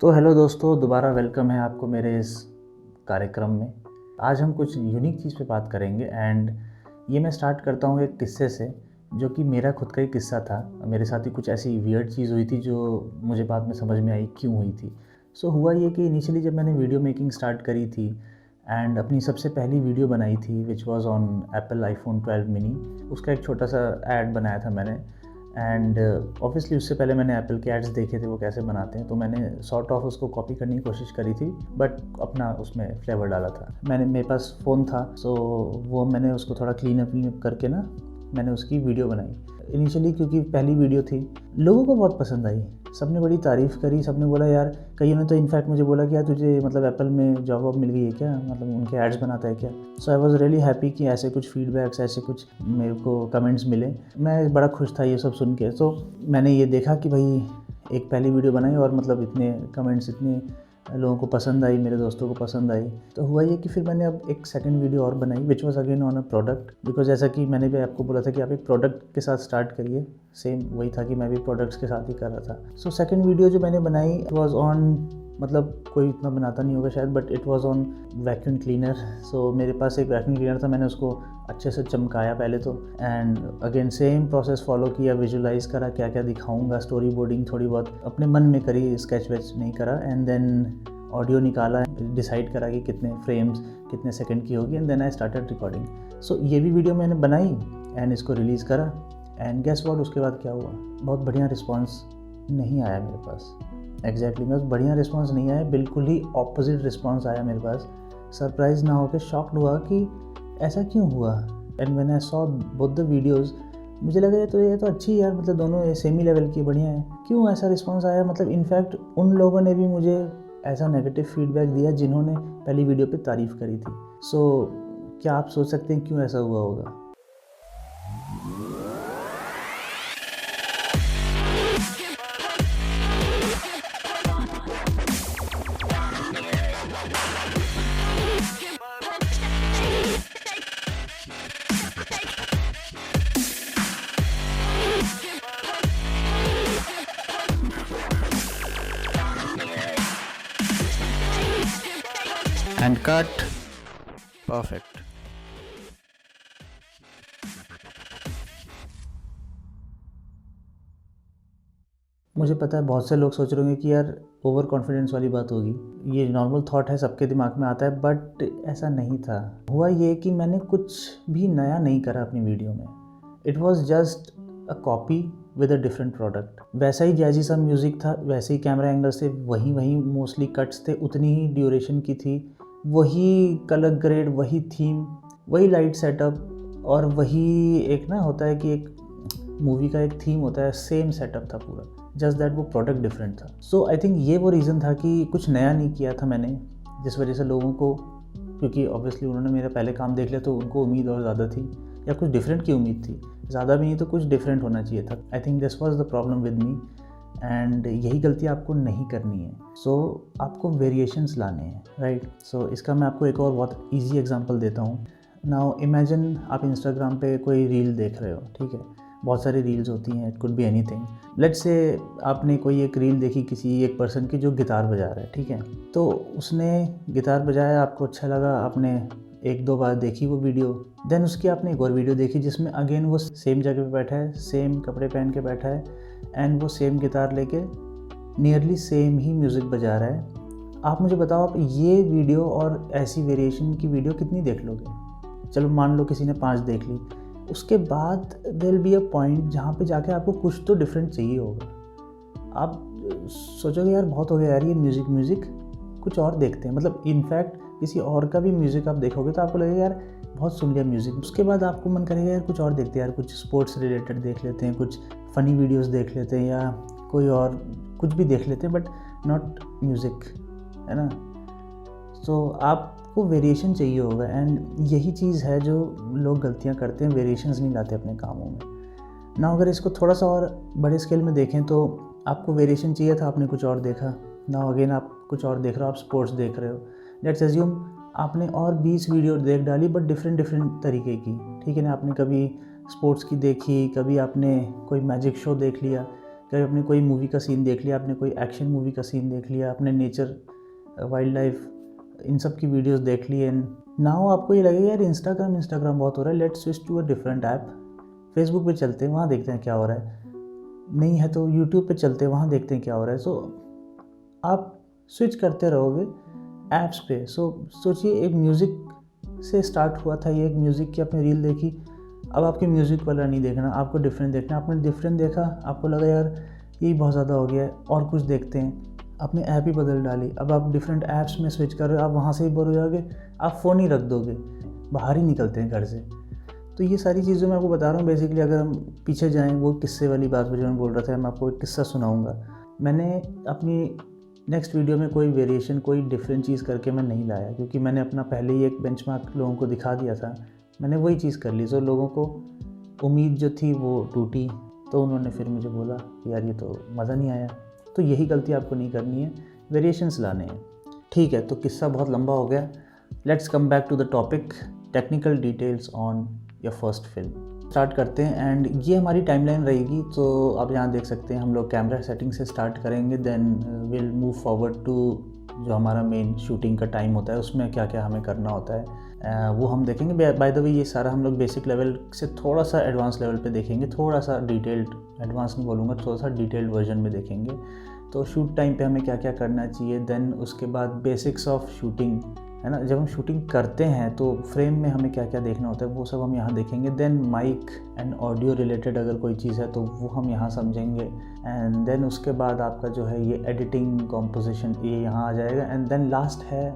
तो हेलो दोस्तों, दोबारा वेलकम है आपको मेरे इस कार्यक्रम में। आज हम कुछ यूनिक चीज़ पे बात करेंगे एंड ये मैं स्टार्ट करता हूँ एक किस्से से, जो कि मेरा खुद का ही किस्सा था। मेरे साथ ही कुछ ऐसी वियर्ड चीज़ हुई थी जो मुझे बाद में समझ में आई क्यों हुई थी। हुआ ये कि इनिशियली जब मैंने वीडियो मेकिंग स्टार्ट करी थी एंड अपनी सबसे पहली वीडियो बनाई थी which was on Apple iPhone 12 mini, उसका एक छोटा सा ऐड बनाया था मैंने। एंड ऑब्वियसली उससे पहले मैंने एप्पल के एड्स देखे थे वो कैसे बनाते हैं, तो मैंने सॉर्ट ऑफ उसको कॉपी करने की कोशिश करी थी, बट अपना उसमें फ्लेवर डाला था। मेरे पास फ़ोन था, वो मैंने उसको थोड़ा क्लीन अप करके ना मैंने उसकी वीडियो बनाई इनिशियली, क्योंकि पहली वीडियो थी। लोगों को बहुत पसंद आई, सबने बड़ी तारीफ़ करी, सबने बोला यार, कईयों ने तो इनफैक्ट मुझे बोला कि यार तुझे मतलब एप्पल में जॉब वॉब मिल गई है क्या, मतलब उनके एड्स बनाता है क्या। सो आई वॉज़ रियली हैप्पी कि ऐसे कुछ फीडबैक्स, ऐसे कुछ मेरे को कमेंट्स मिले। मैं बड़ा खुश था ये सब सुन के। तो मैंने ये देखा कि भाई एक पहली वीडियो बनाई और मतलब इतने कमेंट्स, इतने लोगों को पसंद आई, मेरे दोस्तों को पसंद आई। तो हुआ ये कि फिर मैंने अब एक सेकंड वीडियो और बनाई which was again on a product, because जैसा कि मैंने भी आपको बोला था कि आप एक प्रोडक्ट के साथ स्टार्ट करिए, सेम वही था कि मैं भी प्रोडक्ट्स के साथ ही कर रहा था। सेकंड वीडियो जो मैंने बनाई इट वाज ऑन, मतलब कोई इतना बनाता नहीं होगा शायद, but it was on vacuum cleaner. मेरे पास एक वैक्यूम क्लीनर था, मैंने उसको अच्छे से चमकाया पहले तो, and again same process follow किया, विजुलाइज करा क्या क्या दिखाऊंगा, स्टोरी बोर्डिंग थोड़ी बहुत अपने मन में करी, स्केच वेच नहीं करा। एंड देन ऑडियो निकाला, डिसाइड करा कि कितने फ्रेम्स कितने सेकंड की होगी, and then I started recording. ये भी वीडियो मैंने बनाई एंड इसको रिलीज़ करा, एंड गेस व्हाट, उसके बाद क्या हुआ, बहुत बढ़िया रिस्पॉन्स नहीं आया मेरे पास। एग्जैक्टली बस बढ़िया रिस्पॉन्स नहीं आया, बिल्कुल ही ऑपोजिट रिस्पॉन्स आया मेरे पास। सरप्राइज ना होकर शॉक्ड हुआ कि ऐसा क्यों हुआ। And when I saw both the videos, मुझे लगा ये तो अच्छी है यार, मतलब दोनों सेम ही लेवल की बढ़िया है, क्यों ऐसा रिस्पॉन्स आया। मतलब इनफैक्ट उन लोगों ने भी मुझे ऐसा नेगेटिव फीडबैक दिया जिन्होंने पहली वीडियो पे तारीफ़ करी थी। क्या आप सोच सकते हैं क्यों ऐसा हुआ होगा। And cut. Perfect. मुझे पता है बहुत से लोग सोच रहे होंगे कि यार ओवर कॉन्फिडेंस वाली बात होगी, ये नॉर्मल थॉट है, सबके दिमाग में आता है, बट ऐसा नहीं था। हुआ ये कि मैंने कुछ भी नया नहीं करा अपनी वीडियो में। It was just a copy with a different product. वैसा ही जैजी सा म्यूज़िक था, वैसे ही कैमरा एंगल से, वही मोस्टली कट्स थे, उतनी ही ड्यूरेशन की थी, वही कलर ग्रेड, वही थीम, वही लाइट सेटअप, और वही एक ना होता है कि एक मूवी का एक थीम होता है, सेम सेटअप था पूरा, जस्ट दैट वो प्रोडक्ट डिफरेंट था। आई थिंक ये वो रीज़न था कि कुछ नया नहीं किया था मैंने, जिस वजह से लोगों को, क्योंकि ऑब्वियसली उन्होंने मेरा पहले काम देख लिया तो उनको उम्मीद और ज़्यादा थी, या कुछ डिफरेंट की उम्मीद थी, ज़्यादा भी नहीं तो कुछ डिफरेंट होना चाहिए था। I think this was the problem with me, and यही गलती आपको नहीं करनी है। आपको वेरिएशंस लाने हैं, राइट। इसका मैं आपको एक और बहुत ईजी एग्जांपल देता हूँ। नाउ इमेजिन आप इंस्टाग्राम पे कोई रील देख रहे हो, ठीक है, बहुत सारी रील्स होती हैं, it could be anything. Let's say आपने कोई एक रील देखी किसी एक पर्सन की जो गिटार बजा रहा है, ठीक है, तो उसने गिटार बजाया, आपको अच्छा लगा, आपने एक दो बार देखी वो वीडियो, देन उसकी आपने एक और वीडियो देखी जिसमें अगेन वो सेम जगह पे बैठा है, सेम कपड़े पहन के बैठा है, एंड वो सेम गिटार लेके नियरली सेम ही म्यूज़िक बजा रहा है। आप मुझे बताओ, आप ये वीडियो और ऐसी वेरिएशन की वीडियो कितनी देख लोगे। चलो मान लो किसी ने 5 देख ली, उसके बाद there will be a point जहाँ पे जाके आपको कुछ तो डिफरेंट चाहिए होगा। आप सोचोगे यार बहुत हो गया यार ये म्यूज़िक, कुछ और देखते हैं। मतलब इनफैक्ट किसी और का भी म्यूज़िक आप देखोगे तो आपको लगेगा यार बहुत सुन लिया म्यूज़िक, उसके बाद आपको मन करेगा यार कुछ और देखते हैं, यार कुछ स्पोर्ट्स रिलेटेड देख लेते हैं, कुछ फ़नी वीडियोस देख लेते हैं, या कोई और कुछ भी देख लेते हैं, बट नॉट म्यूज़िक, है ना। आपको वेरिएशन चाहिए होगा, एंड यही चीज़ है जो लोग गलतियाँ करते हैं, वेरिएशंस नहीं लाते अपने कामों में ना। अगर इसको थोड़ा सा और बड़े स्केल में देखें तो आपको वेरिएशन चाहिए था, आपने कुछ और देखा ना, अगेन आप कुछ और देख रहे हो, आप स्पोर्ट्स देख रहे हो, लेट्स अज्यूम आपने और 20 वीडियो देख डाली बट डिफरेंट तरीके की, ठीक है ना। आपने कभी स्पोर्ट्स की देखी, कभी आपने कोई मैजिक शो देख लिया, कभी आपने कोई मूवी का सीन देख लिया, आपने कोई एक्शन मूवी का सीन देख लिया, आपने नेचर, वाइल्ड लाइफ, इन सब की वीडियोस देख ली। एंड नाउ आपको ये लगेगा यार इंस्टाग्राम बहुत हो रहा है, let's switch to a different app. Facebook पे चलते हैं, वहाँ देखते हैं क्या हो रहा है। नहीं है तो यूट्यूब पे चलते हैं, वहाँ देखते हैं क्या हो रहा है। सो आप स्विच करते रहोगे ऐप्स पे। सोचिए एक म्यूज़िक से स्टार्ट हुआ था ये, एक म्यूज़िक की आपने रील देखी, अब आपके म्यूज़िक वाला नहीं देखना, आपको डिफरेंट देखना। आपने डिफरेंट देखा, आपको लगा यार ये बहुत ज़्यादा हो गया है, और कुछ देखते हैं, आपने ऐप ही बदल डाली। अब आप डिफरेंट ऐप्स में स्विच कर रहे हो, आप वहाँ से ही बोर हो जाओगे, आप फ़ोन ही रख दोगे, बाहर ही निकलते हैं घर से। तो ये सारी चीज़ें मैं आपको बता रहा हूँ। बेसिकली अगर हम पीछे जाएँ, वो किस्से वाली बात जो मैं बोल रहा था, मैं आपको एक किस्सा सुनाऊँगा। मैंने अपनी नेक्स्ट वीडियो में कोई वेरिएशन, कोई डिफरेंट चीज़ करके मैं नहीं लाया, क्योंकि मैंने अपना पहले ही एक बेंचमार्क लोगों को दिखा दिया था। मैंने वही चीज़ कर ली, लोगों को उम्मीद जो थी वो टूटी, तो उन्होंने फिर मुझे बोला यार ये तो मज़ा नहीं आया। तो यही गलती आपको नहीं करनी है, वेरिएशंस लाने हैं। ठीक है, तो किस्सा बहुत लंबा हो गया। Let's come back to the topic, technical details on your first film. Start करते हैं एंड ये हमारी टाइमलाइन रहेगी। तो आप यहाँ देख सकते हैं, हम लोग कैमरा सेटिंग से स्टार्ट करेंगे, then will move forward to जो हमारा मेन शूटिंग का टाइम होता है, उसमें क्या क्या हमें करना होता है वो हम देखेंगे। बाय द वे ये सारा हम लोग बेसिक लेवल से थोड़ा सा एडवांस लेवल पे देखेंगे, थोड़ा सा डिटेल्ड, एडवांस नहीं बोलूँगा, थोड़ा सा डिटेल्ड वर्जन में देखेंगे। तो शूट टाइम पे हमें क्या क्या करना चाहिए, देन उसके बाद बेसिक्स ऑफ शूटिंग, है ना, जब हम शूटिंग करते हैं तो फ्रेम में हमें क्या क्या देखना होता है वो सब हम यहाँ देखेंगे। Then mic and audio related अगर कोई चीज़ है तो वो हम यहाँ समझेंगे। एंड देन उसके बाद आपका जो है ये एडिटिंग, कॉम्पोजिशन, ये यहाँ आ जाएगा। एंड देन लास्ट है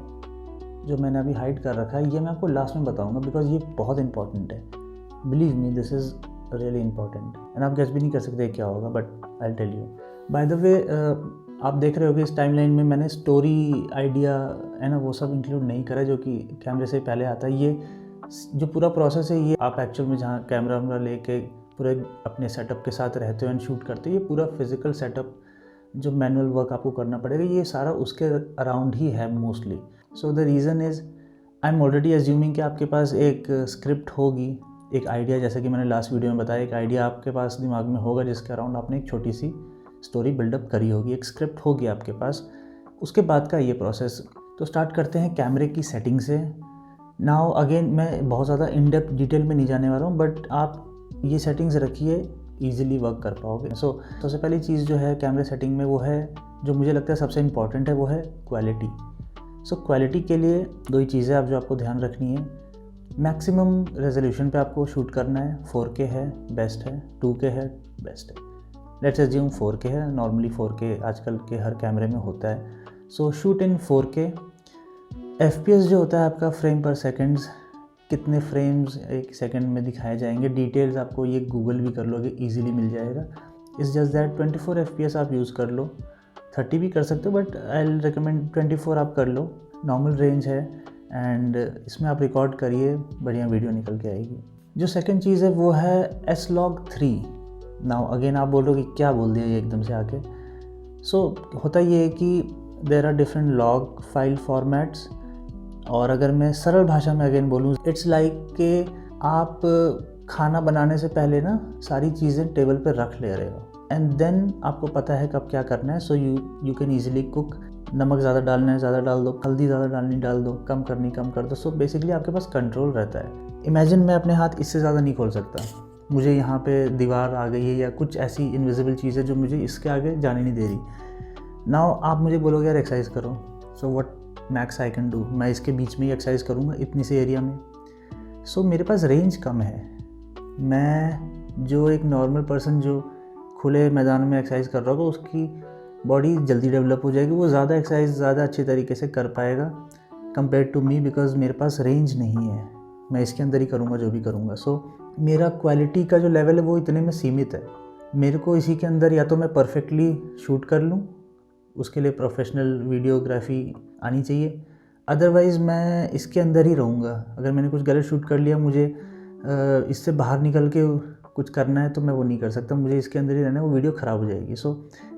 जो मैंने अभी हाइड कर रखा है, ये मैं आपको लास्ट में बताऊँगा, बिकॉज ये बहुत इंपॉर्टेंट है। Believe me, this is really important. And आप गेस भी नहीं कर सकते क्या होगा, but I tell you. By the way आप देख रहे होगे इस टाइमलाइन में मैंने स्टोरी, आइडिया, है ना, वो सब इंक्लूड नहीं करा जो कि कैमरे से पहले आता है। ये जो पूरा प्रोसेस है, ये आप एक्चुअल में जहाँ कैमरा वैमरा लेके पूरे अपने सेटअप के साथ रहते हो एंड शूट करते हो, ये पूरा फिजिकल सेटअप जो मैनुअल वर्क आपको करना पड़ेगा, ये सारा उसके अराउंड ही है mostly. So the reason is I am already assuming कि आपके पास एक स्क्रिप्ट होगी, एक आइडिया, जैसे कि मैंने लास्ट वीडियो में बताया, एक आइडिया आपके पास दिमाग में होगा जिसके अराउंड आपने एक छोटी सी स्टोरी बिल्डअप करी होगी, एक स्क्रिप्ट होगी आपके पास। उसके बाद का ये प्रोसेस। तो स्टार्ट करते हैं कैमरे की सेटिंग से। नाउ अगेन मैं बहुत ज़्यादा इन डेप्थ डिटेल में नहीं जाने वाला हूँ, बट आप ये सेटिंग्स रखिए, ईजिली वर्क कर पाओगे। सबसे पहली चीज़ जो है कैमरे सेटिंग में, वो है जो मुझे लगता है सबसे इम्पॉर्टेंट है, वो है क्वालिटी। क्वालिटी के लिए दो ही चीज़ें आप जो आपको ध्यान रखनी है। मैक्सिमम रेजोल्यूशन पे आपको शूट करना है, 4K है बेस्ट है, 2K है बेस्ट है। लेट्स एज्यूम 4K है, नॉर्मली 4K आजकल के हर कैमरे में होता है। सो शूट इन 4K। FPS जो होता है आपका फ्रेम पर सेकंड्स, कितने फ्रेम्स एक सेकंड में दिखाए जाएंगे, डिटेल्स आपको ये गूगल भी कर लोगे, इजीली मिल जाएगा। इट्स जस्ट दैट 24 FPS आप यूज़ कर लो, 30 भी कर सकते हो, बट आई विल रिकमेंड 24 आप कर लो, नॉर्मल रेंज है। एंड इसमें आप रिकॉर्ड करिए, बढ़िया वीडियो निकल के आएगी। जो सेकंड चीज़ है वो है S-Log3। नाउ अगेन आप बोल रहे हो कि क्या बोल दिया ये एकदम से आके। होता ये है कि there are different log file formats, और अगर मैं सरल भाषा में अगेन बोलूँ, इट्स लाइक कि आप खाना बनाने से पहले ना सारी चीज़ें टेबल पे रख ले रहे हो, एंड देन आपको पता है कब क्या करना है। So you can easily cook. नमक ज़्यादा डालना है ज़्यादा डाल दो, हल्दी ज़्यादा डालनी डाल दो, कम करनी कम कर दो। बेसिकली आपके पास कंट्रोल रहता है। इमेजिन मैं अपने हाथ इससे ज़्यादा नहीं खोल सकता, मुझे यहाँ पे दीवार आ गई है या कुछ ऐसी इनविजिबल चीज़ है जो मुझे इसके आगे जाने नहीं दे रही। नाउ आप मुझे बोलोगे यार एक्सरसाइज करो, so what max I can do, मैं इसके बीच में ही एक्सरसाइज करूँगा इतनी से एरिया में। मेरे पास रेंज कम है। मैं जो एक नॉर्मल पर्सन जो खुले मैदान में एक्सरसाइज कर रहा होगा, उसकी बॉडी जल्दी डेवलप हो जाएगी, वो ज़्यादा एक्सरसाइज ज़्यादा अच्छे तरीके से कर पाएगा कंपेयर टू मी, बिकॉज मेरे पास रेंज नहीं है, मैं इसके अंदर ही करूँगा जो भी करूँगा। मेरा क्वालिटी का जो लेवल है वो इतने में सीमित है। मेरे को इसी के अंदर या तो मैं परफेक्टली शूट कर लूँ, उसके लिए प्रोफेशनल वीडियोग्राफी आनी चाहिए, अदरवाइज़ मैं इसके अंदर ही रहूँगा। अगर मैंने कुछ गलत शूट कर लिया, मुझे इससे बाहर निकल के कुछ करना है तो मैं वो नहीं कर सकता, मुझे इसके अंदर ही रहना है, वो वीडियो ख़राब हो जाएगी।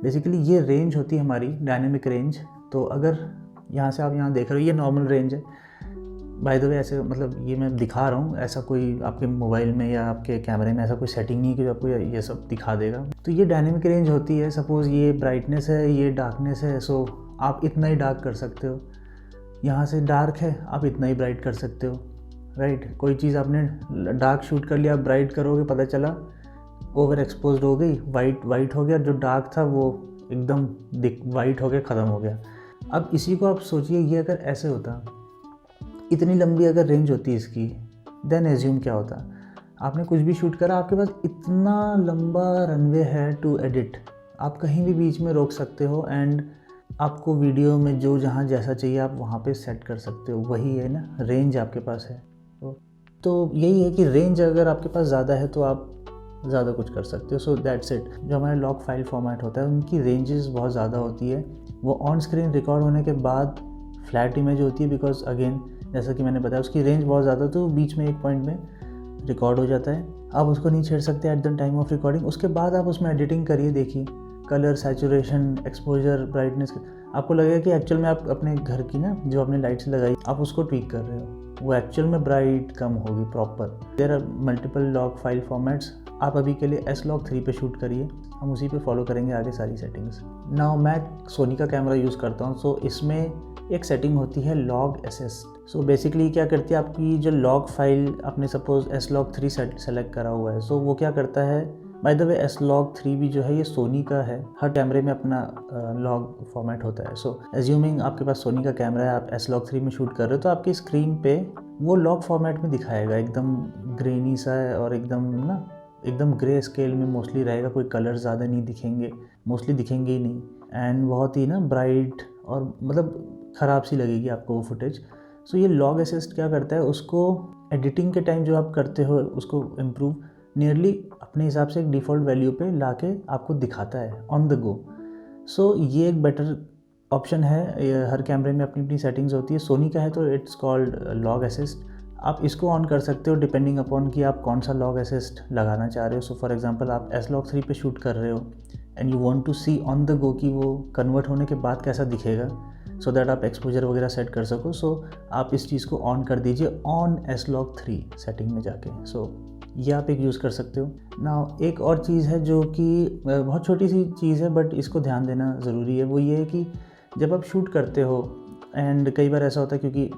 बेसिकली ये रेंज होती है हमारी डायनेमिक रेंज। तो अगर यहाँ से आप यहाँ देख रहे हो, ये नॉर्मल रेंज है। बाय द वे ऐसे मतलब ये मैं दिखा रहा हूँ, ऐसा कोई आपके मोबाइल में या आपके कैमरे में ऐसा कोई सेटिंग नहीं है कि जो आपको ये सब दिखा देगा। तो ये डायनेमिक रेंज होती है। सपोज़ ये ब्राइटनेस है, ये डार्कनेस है, सो आप इतना ही डार्क कर सकते हो। यहाँ से डार्क है, आप इतना ही ब्राइट कर सकते हो, राइट। कोई चीज़ आपने डार्क शूट कर लिया, आप ब्राइट करोगे, पता चला ओवर एक्सपोज्ड हो गई, वाइट हो गया, जो डार्क था वो एकदम वाइट हो गया, ख़त्म हो गया। अब इसी को आप सोचिए, ये अगर ऐसे होता, इतनी लंबी अगर रेंज होती इसकी, देन एज्यूम क्या होता। आपने कुछ भी शूट करा, आपके पास इतना लंबा रनवे है टू एडिट, आप कहीं भी बीच में रोक सकते हो एंड आपको वीडियो में जो जहाँ जैसा चाहिए आप वहाँ पे सेट कर सकते हो। वही है ना, रेंज आपके पास है। तो यही है कि रेंज अगर आपके पास ज़्यादा है तो आप ज़्यादा कुछ कर सकते हो। So that's it. जो हमारे लॉग फाइल फॉर्मेट होता है उनकी रेंजेस बहुत ज़्यादा होती है। वो ऑन स्क्रीन रिकॉर्ड होने के बाद फ्लैट इमेज होती है, बिकॉज अगेन जैसा कि मैंने बताया उसकी रेंज बहुत ज़्यादा, तो बीच में एक पॉइंट में रिकॉर्ड हो जाता है। आप उसको नहीं छेड़ सकते at the time of recording. उसके बाद आप उसमें एडिटिंग करिए, देखिए कलर, सैचुरेशन, एक्सपोजर, ब्राइटनेस। आपको लगेगा कि एक्चुअल में आप अपने घर की ना जो आपने लाइट्स लगाई आप उसको ट्वीक कर रहे हो, वो एक्चुअल में ब्राइट कम होगी proper. There are multiple log file formats. आप अभी के लिए S-Log3 पे शूट करिए, हम उसी पे फॉलो करेंगे आगे सारी सेटिंग्स। नाउ मैं सोनी का कैमरा यूज़ करता हूँ, सो इसमें एक सेटिंग होती है लॉग असिस्ट। सो बेसिकली क्या करती है, आपकी जो लॉग फाइल आपने सपोज S-Log3 सेलेक्ट करा हुआ है, सो वो क्या करता है, बाय द वे S-Log3 भी जो है ये सोनी का है, हर कैमरे में अपना लॉग फॉर्मेट होता है। सो एज्यूमिंग आपके पास सोनी का कैमरा है, आप S-Log3 में शूट कर रहे हो, तो आपकी स्क्रीन पे वो लॉग फॉर्मेट में दिखाएगा, एकदम ग्रेनी सा है और एकदम ग्रे स्केल में मोस्टली रहेगा। कोई कलर ज़्यादा नहीं दिखेंगे, मोस्टली दिखेंगे ही नहीं, एंड बहुत ही ना ब्राइट और मतलब ख़राब सी लगेगी आपको वो फुटेज। सो ये लॉग असिस्ट क्या करता है, उसको एडिटिंग के टाइम जो आप करते हो उसको इम्प्रूव नियरली अपने हिसाब से एक डिफ़ॉल्ट वैल्यू पे लाके आपको दिखाता है ऑन द गो। सो ये एक बेटर ऑप्शन है। हर कैमरे में अपनी अपनी सेटिंग्स होती है। सोनी का है तो इट्स कॉल्ड लॉग असिस्ट। आप इसको ऑन कर सकते हो डिपेंडिंग अपॉन कि आप कौन सा लॉग असिस्ट लगाना चाह रहे हो। सो फॉर एग्जांपल आप S-Log3 पे शूट कर रहे हो and you want to see on the go कि वो कन्वर्ट होने के बाद कैसा दिखेगा, सो दैट आप एक्सपोजर वगैरह सेट कर सको। सो आप इस चीज़ को ऑन कर दीजिए ऑन S-Log3 सेटिंग में जाके। सो ये आप एक यूज़ कर सकते हो। नाउ एक और चीज़ है जो कि बहुत छोटी सी चीज़ है बट इसको ध्यान देना ज़रूरी है। वो ये है कि जब आप शूट करते हो, एंड कई बार ऐसा होता है क्योंकि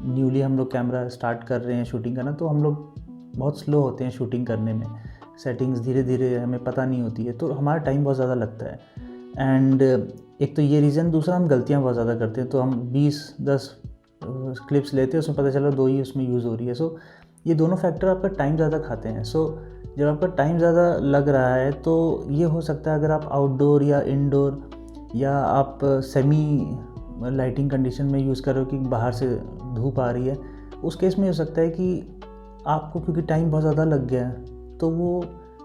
न्यूली हम लोग कैमरा स्टार्ट कर रहे हैं शूटिंग करना, तो हम लोग बहुत स्लो होते हैं शूटिंग करने में, सेटिंग्स धीरे धीरे हमें पता नहीं होती है, तो हमारा टाइम बहुत ज़्यादा लगता है। एंड एक तो ये रीज़न, दूसरा हम गलतियाँ बहुत ज़्यादा करते हैं। तो हम 20-10 क्लिप्स लेते हैं, उसमें पता चला 2 ही उसमें यूज़ हो रही है। सो ये दोनों फैक्टर आपका टाइम ज़्यादा खाते हैं। सो जब आपका टाइम ज़्यादा लग रहा है तो ये हो सकता है अगर आप आउटडोर या इनडोर या आप सेमी लाइटिंग कंडीशन में यूज़ कर रहे हो कि बाहर से धूप आ रही है, उस केस में हो सकता है कि आपको क्योंकि टाइम बहुत ज़्यादा लग गया है तो वो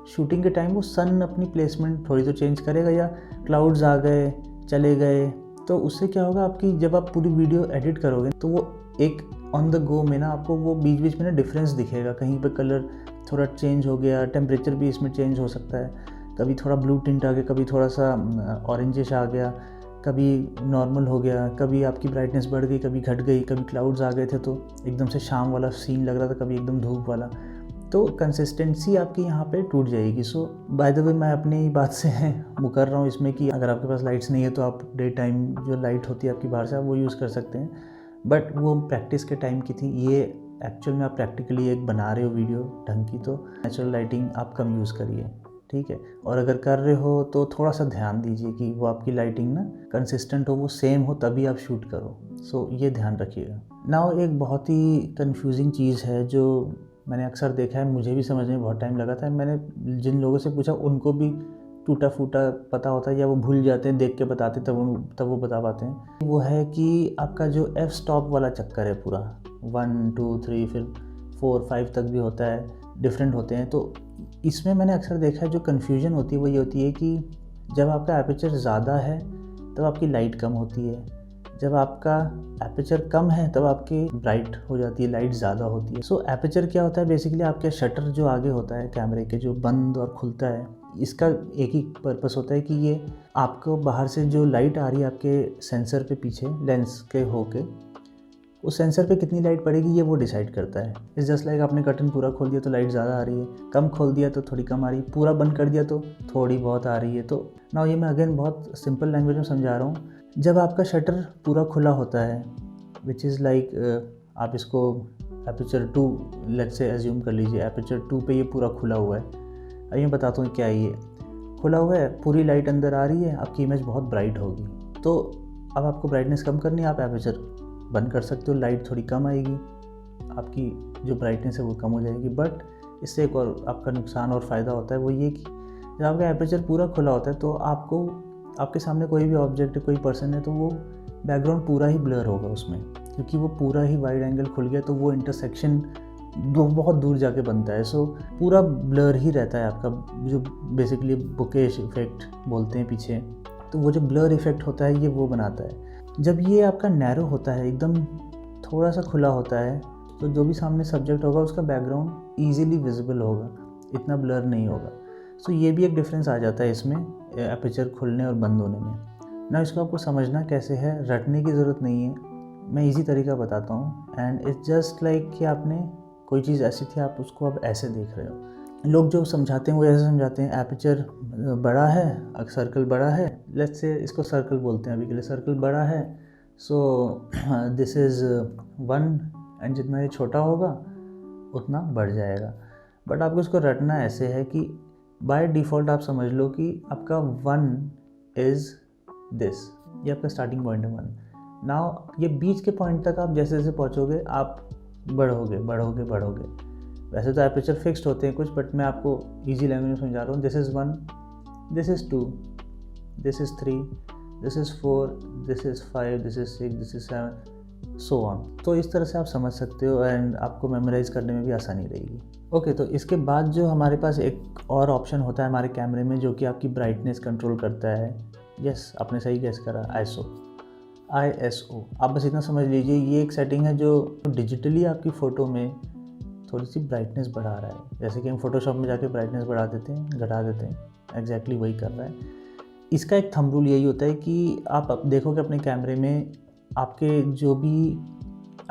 शूटिंग के टाइम वो सन अपनी प्लेसमेंट थोड़ी तो चेंज करेगा, या क्लाउड्स आ गए चले गए, तो उससे क्या होगा, आपकी जब आप पूरी वीडियो एडिट करोगे तो वो एक ऑन द गो में ना आपको वो बीच बीच में ना डिफरेंस दिखेगा। कहीं पे कलर थोड़ा चेंज हो गया, टेम्परेचर भी इसमें चेंज हो सकता है, कभी थोड़ा ब्लू टिंट आ गया, कभी थोड़ा सा ऑरेंजिश आ गया, कभी नॉर्मल हो गया, कभी आपकी ब्राइटनेस बढ़ गई, कभी घट गई, कभी क्लाउड्स आ गए थे तो एकदम से शाम वाला सीन लग रहा था, कभी एकदम धूप वाला, तो कंसिस्टेंसी आपकी यहाँ पे टूट जाएगी। सो बाय द वे मैं अपनी ही बात से मुकर रहा हूँ इसमें कि अगर आपके पास लाइट्स नहीं है तो आप डे टाइम जो लाइट होती है आपकी बाहर से आप वो यूज़ कर सकते हैं, बट वो प्रैक्टिस के टाइम की थी। ये एक्चुअल में आप प्रैक्टिकली एक बना रहे हो वीडियो ढंग की, तो नेचुरल लाइटिंग आप कम यूज़ करिए, ठीक है। और अगर कर रहे हो तो थोड़ा सा ध्यान दीजिए कि वो आपकी लाइटिंग ना कंसिस्टेंट हो, वो सेम हो, तभी आप शूट करो। सो ये ध्यान रखिएगा। नाउ एक बहुत ही कंफ्यूजिंग चीज़ है जो मैंने अक्सर देखा है, मुझे भी समझने में बहुत टाइम लगा था। मैंने जिन लोगों से पूछा उनको भी टूटा फूटा पता होता है या वो भूल जाते हैं, देख के बताते तब वो बता पाते हैं। वो है कि आपका जो एफ स्टॉप वाला चक्कर है पूरा, 1 2 3 फिर 4 5 तक भी होता है, डिफरेंट होते हैं। तो इसमें मैंने अक्सर देखा है जो कन्फ्यूजन होती है वो ये होती है कि जब आपका एपर्चर ज़्यादा है तब आपकी लाइट कम होती है, जब आपका एपर्चर कम है तब आपकी ब्राइट हो जाती है, लाइट ज़्यादा होती है। सो एपर्चर क्या होता है, बेसिकली आपके शटर जो आगे होता है कैमरे के, जो बंद और खुलता है, इसका एक ही पर्पस होता है कि ये आपको बाहर से जो लाइट आ रही है आपके सेंसर पे पीछे लेंस के होके उस सेंसर पे कितनी लाइट पड़ेगी ये वो डिसाइड करता है। इट्स जस्ट लाइक आपने कर्टन पूरा खोल दिया तो लाइट ज़्यादा आ रही है, कम खोल दिया तो थोड़ी कम आ रही है, पूरा बंद कर दिया तो थोड़ी बहुत आ रही है। तो ना ये मैं अगेन बहुत सिंपल लैंग्वेज में समझा रहा हूँ। जब आपका शटर पूरा खुला होता है विच इज़ लाइक आप इसको एपर्चर 2 लेट्स से एज्यूम कर लीजिए, एपर्चर 2 पे ये पूरा खुला हुआ है। अब मैं बताता हूँ क्या है। ये खुला हुआ है, पूरी लाइट अंदर आ रही है, आपकी इमेज बहुत ब्राइट होगी। तो अब आपको ब्राइटनेस कम करनी है, आप एपर्चर बंद कर सकते हो, लाइट थोड़ी कम आएगी, आपकी जो ब्राइटनेस है वो कम हो जाएगी। बट इससे एक और आपका नुकसान और फ़ायदा होता है, वो ये कि जब आपका एपर्चर पूरा खुला होता है तो आपको आपके सामने कोई भी ऑब्जेक्ट है, कोई पर्सन है, तो वो बैकग्राउंड पूरा ही ब्लर होगा उसमें, क्योंकि वो पूरा ही वाइड एंगल खुल गया, तो वो इंटरसेक्शन बहुत दूर जाके बनता है। सो पूरा ब्लर ही रहता है आपका, जो बेसिकली बुकेश इफेक्ट बोलते हैं पीछे। तो वो जो ब्लर इफेक्ट होता है ये वो बनाता है। जब ये आपका नैरो होता है, एकदम थोड़ा सा खुला होता है, तो जो भी सामने सब्जेक्ट होगा उसका बैकग्राउंड ईजिली विजिबल होगा, इतना ब्लर नहीं होगा। सो ये भी एक डिफरेंस आ जाता है इसमें एपर्चर खुलने और बंद होने में ना। इसको आपको समझना कैसे है, रटने की ज़रूरत नहीं है, मैं इजी तरीका बताता हूँ। एंड इट्स जस्ट लाइक कि आपने कोई चीज़ ऐसी थी, आप उसको अब ऐसे देख रहे हो। लोग जो समझाते हैं वो ऐसे समझाते हैं, एपर्चर बड़ा है, सर्कल बड़ा है, लेट्स से इसको सर्कल बोलते हैं अभी के लिए, सर्कल बड़ा है, सो दिस इज़ 1 एंड जितना ये छोटा होगा उतना बढ़ जाएगा। बट आपको इसको रटना ऐसे है कि बाय डिफ़ॉल्ट आप समझ लो कि आपका 1 इज़ दिस, ये आपका स्टार्टिंग पॉइंट है 1। नाउ ये बीच के पॉइंट तक आप जैसे जैसे पहुँचोगे आप बढ़ोगे। वैसे तो एपर्चर फिक्स्ड होते हैं कुछ, बट मैं आपको इजी लैंग्वेज में समझा रहा हूँ। This is 1, this is 2, this is 3, this is 4, this is 5, this is 6, this is 7, so on. तो इस तरह से आप समझ सकते हो एंड आपको मेमोराइज करने में भी आसानी रहेगी। ओके, तो इसके बाद जो हमारे पास एक और ऑप्शन होता है हमारे कैमरे में, जो कि आपकी ब्राइटनेस कंट्रोल करता है। यस, आपने सही गेस करा, ISO। आप बस इतना समझ लीजिए, ये एक सेटिंग है जो डिजिटली आपकी फ़ोटो में थोड़ी सी ब्राइटनेस बढ़ा रहा है। जैसे कि हम फोटोशॉप में जाके ब्राइटनेस बढ़ा देते हैं, घटा देते हैं, एग्जैक्टली वही कर रहा है। इसका एक थंब रूल यही होता है कि आप देखोगे अपने कैमरे में आपके जो भी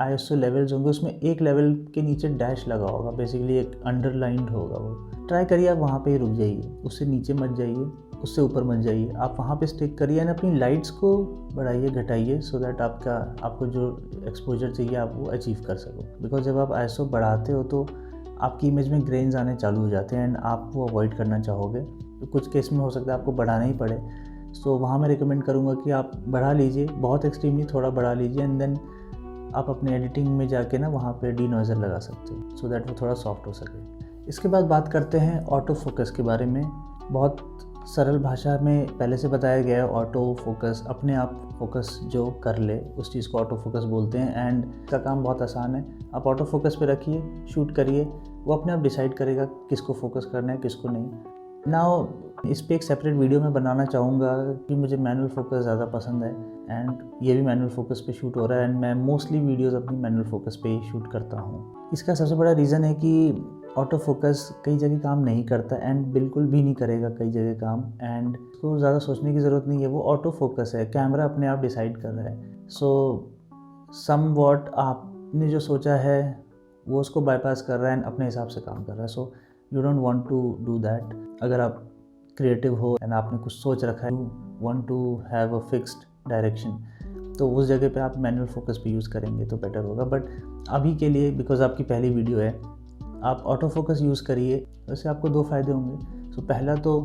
ISO लेवल्स होंगे उसमें एक लेवल के नीचे डैश लगा होगा, बेसिकली एक अंडरलाइंड होगा। वो ट्राई करिए, आप वहाँ पे ही रुक जाइए, उससे नीचे मत जाइए, उससे ऊपर मत जाइए, आप वहाँ पे स्टिक करिए एंड अपनी लाइट्स को बढ़ाइए घटाइए, सो दैट आपको जो एक्सपोजर चाहिए आप वो अचीव कर सको। बिकॉज जब आप ISO बढ़ाते हो तो आपकी इमेज में ग्रेन्स आने चालू हो जाते हैं एंड आप वो अवॉइड करना चाहोगे। तो कुछ केस में हो सकता है आपको बढ़ाना ही पड़े, सो वहाँ मैं रिकमेंड करूँगा कि आप बढ़ा लीजिए, बहुत एक्सट्रीमली थोड़ा बढ़ा लीजिए एंड देन आप अपने एडिटिंग में जाके ना वहाँ पे डिनॉइज़र लगा सकते हो, सो दैट वो थोड़ा सॉफ्ट हो सके। इसके बाद बात करते हैं ऑटो फोकस के बारे में। बहुत सरल भाषा में पहले से बताया गया है, ऑटो फोकस अपने आप फोकस जो कर ले उस चीज़ को ऑटो फोकस बोलते हैं। एंड इसका काम बहुत आसान है, आप ऑटो फोकस पे रखिए, शूट करिए, वो अपने आप डिसाइड करेगा किसको फोकस करना है किसको नहीं। नाउ इस पे एक सेपरेट वीडियो मैं बनाना चाहूँगा कि मुझे मैनुअल फोकस ज़्यादा पसंद है एंड ये भी मैनुअल फोकस पे शूट हो रहा है एंड मैं मोस्टली वीडियोस अपनी मैनुअल फोकस पे ही शूट करता हूँ। इसका सबसे बड़ा रीज़न है कि ऑटो फोकस कई जगह काम नहीं करता एंड बिल्कुल भी नहीं करेगा कई जगह काम, एंड इसको ज़्यादा सोचने की ज़रूरत नहीं है, वो ऑटो फोकस है, कैमरा अपने आप डिसाइड कर रहा है। सो सम वॉट आपने जो सोचा है वो उसको बाईपास कर रहा है एंड अपने हिसाब से काम कर रहा है। So you don't want to do that. अगर आप क्रिएटिव हो एंड आपने कुछ सोच रखा है, you want to have a fixed direction, तो उस जगह पे आप मैनुअल फोकस पे यूज़ करेंगे तो बेटर होगा। बट अभी के लिए बिकॉज आपकी पहली वीडियो है, आप ऑटो फोकस यूज़ करिए। वैसे आपको 2 फ़ायदे होंगे। सो पहला तो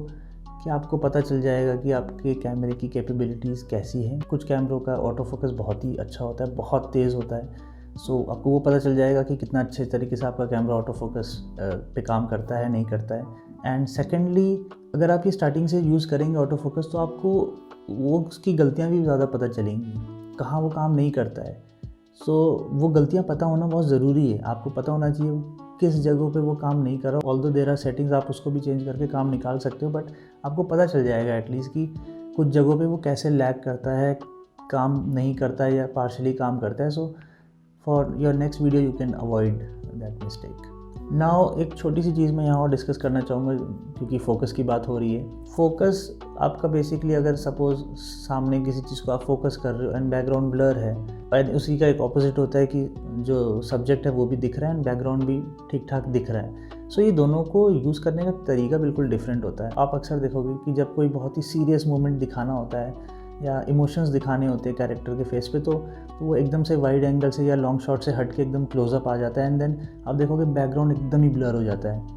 कि आपको पता चल जाएगा कि आपके कैमरे की कैपेबिलिटीज़ कैसी हैं। कुछ कैमरों का ऑटो फोकस बहुत ही अच्छा होता है, बहुत तेज़ होता है। सो आपको वो पता चल जाएगा कि कितना अच्छे तरीके से आपका कैमरा ऑटो फोकस पे काम करता है नहीं करता है। एंड सेकेंडली, अगर आप ये स्टार्टिंग से यूज़ करेंगे ऑटो फोकस तो आपको वो उसकी गलतियाँ भी ज़्यादा पता चलेंगी, कहाँ वो काम नहीं करता है। सो वो गलतियाँ पता होना बहुत ज़रूरी है, आपको पता होना चाहिए किस जगहों पे वो काम नहीं कर रहा। ऑल्दो देयर आर सेटिंग्स, आप उसको भी चेंज करके काम निकाल सकते हो, बट आपको पता चल जाएगा एटलीस्ट कि कुछ जगहों पे वो कैसे लैग करता है, काम नहीं करता है या पार्शली काम करता है। So for your next video you can avoid that mistake. Now एक छोटी सी चीज़ मैं यहाँ और डिस्कस करना चाहूँगा क्योंकि फ़ोकस की बात हो रही है। फ़ोकस आपका बेसिकली, अगर सपोज़ सामने किसी चीज़ को आप फोकस कर रहे हो एंड बैकग्राउंड ब्लर है, और उसी का एक ऑपोजिट होता है कि जो सब्जेक्ट है वो भी दिख रहा है एंड बैकग्राउंड भी ठीक ठाक दिख रहा है। सो ये दोनों को यूज़ करने का तरीका बिल्कुल डिफरेंट होता है। आप अक्सर देखोगे कि जब कोई बहुत ही सीरियस मोमेंट दिखाना होता है या इमोशंस दिखाने होते हैं कैरेक्टर के फेस पे, तो वो एकदम से वाइड एंगल से या लॉन्ग शॉट से हट के एकदम क्लोजअप आ जाता है एंड देन आप देखोगे बैकग्राउंड एकदम ही ब्लर हो जाता है।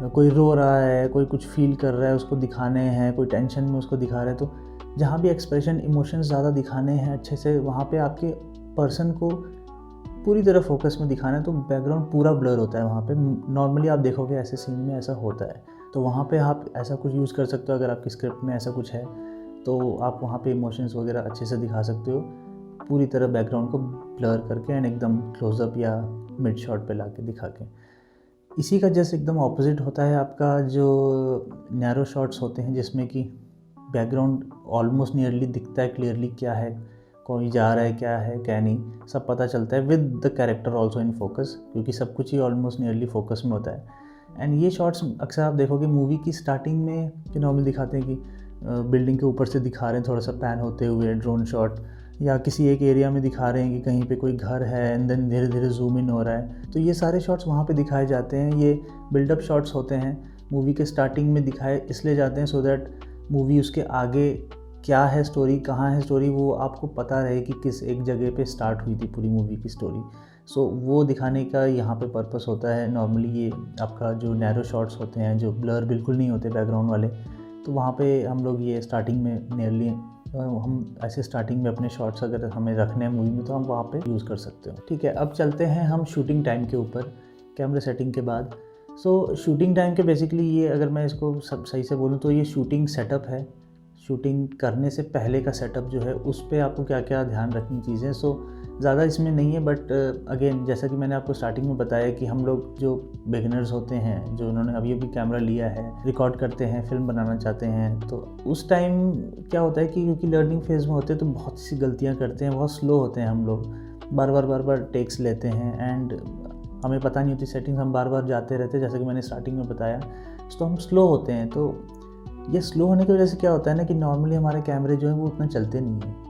कोई रो रहा है, कोई कुछ फील कर रहा है, उसको दिखाने हैं, कोई टेंशन में उसको दिखा रहा है, तो जहाँ भी एक्सप्रेशन इमोशंस ज़्यादा दिखाने हैं अच्छे से, वहाँ पे आपके पर्सन को पूरी तरह फोकस में दिखाना है, तो बैकग्राउंड पूरा ब्लर होता है वहाँ पे। नॉर्मली आप देखोगे ऐसे सीन में ऐसा होता है, तो वहाँ पे आप ऐसा कुछ यूज़ कर सकते हो। अगर आपकी स्क्रिप्ट में ऐसा कुछ है तो आप वहाँ पे इमोशंस वगैरह अच्छे से दिखा सकते हो, पूरी तरह बैकग्राउंड को ब्लर करके एंड एकदम क्लोजअप या मिड शॉट पे ला के दिखा के। इसी का जस्ट एकदम ऑपोजिट होता है आपका जो नैरो शॉट्स होते हैं, जिसमें कि बैकग्राउंड ऑलमोस्ट नियरली दिखता है क्लियरली क्या है, कोई जा रहा है क्या है क्या नहीं, सब पता चलता है with the character also in focus, क्योंकि सब कुछ ही ऑलमोस्ट नियरली फोकस में होता है। एंड ये शॉट्स अक्सर आप देखोगे मूवी की स्टार्टिंग में कि नॉर्मल दिखाते हैं कि बिल्डिंग के ऊपर से दिखा रहे हैं थोड़ा सा पैन होते हुए ड्रोन शॉट, या किसी एक एरिया में दिखा रहे हैं कि कहीं पे कोई घर है एंड देन धीरे धीरे जूम इन हो रहा है। तो ये सारे शॉट्स वहाँ पे दिखाए जाते हैं। ये बिल्डअप शॉट्स होते हैं, मूवी के स्टार्टिंग में दिखाए इसलिए जाते हैं सो दैट मूवी उसके आगे क्या है स्टोरी, कहाँ है स्टोरी, वो आपको पता रहे कि किस एक जगह पे स्टार्ट हुई थी पूरी मूवी की स्टोरी। सो वो दिखाने का यहाँ पे पर्पस होता है। नॉर्मली ये आपका जो नैरो शॉट्स होते हैं जो ब्लर बिल्कुल नहीं होते बैकग्राउंड वाले, तो वहाँ पे हम लोग ये स्टार्टिंग में नियरली हम ऐसे स्टार्टिंग में अपने शॉट्स अगर हमें रखने हैं मूवी में तो हम वहाँ पे यूज़ कर सकते हो। ठीक है, अब चलते हैं हम शूटिंग टाइम के ऊपर, कैमरा सेटिंग के बाद। सो शूटिंग टाइम के बेसिकली ये, अगर मैं इसको सब सही से बोलूँ तो ये शूटिंग सेटअप है। शूटिंग करने से पहले का सेटअप जो है उस पर आपको क्या क्या ध्यान रखनी चीज़ें, सो ज़्यादा इसमें नहीं है, बट अगेन जैसा कि मैंने आपको स्टार्टिंग में बताया कि हम लोग जो बिगिनर्स होते हैं, जो उन्होंने अभी अभी कैमरा लिया है, रिकॉर्ड करते हैं, फिल्म बनाना चाहते हैं, तो उस टाइम क्या होता है कि क्योंकि लर्निंग फेज़ में होते हैं तो बहुत सी गलतियाँ करते हैं, बहुत स्लो होते हैं हम लोग, बार बार टेक्स लेते हैं एंड हमें पता नहीं होती सेटिंग्स, हम बार बार जाते रहते हैं जैसा कि मैंने स्टार्टिंग में बताया, तो हम स्लो होते हैं। तो ये स्लो होने की वजह से क्या होता है ना कि नॉर्मली हमारे कैमरे जो है वो उतना चलते नहीं हैं,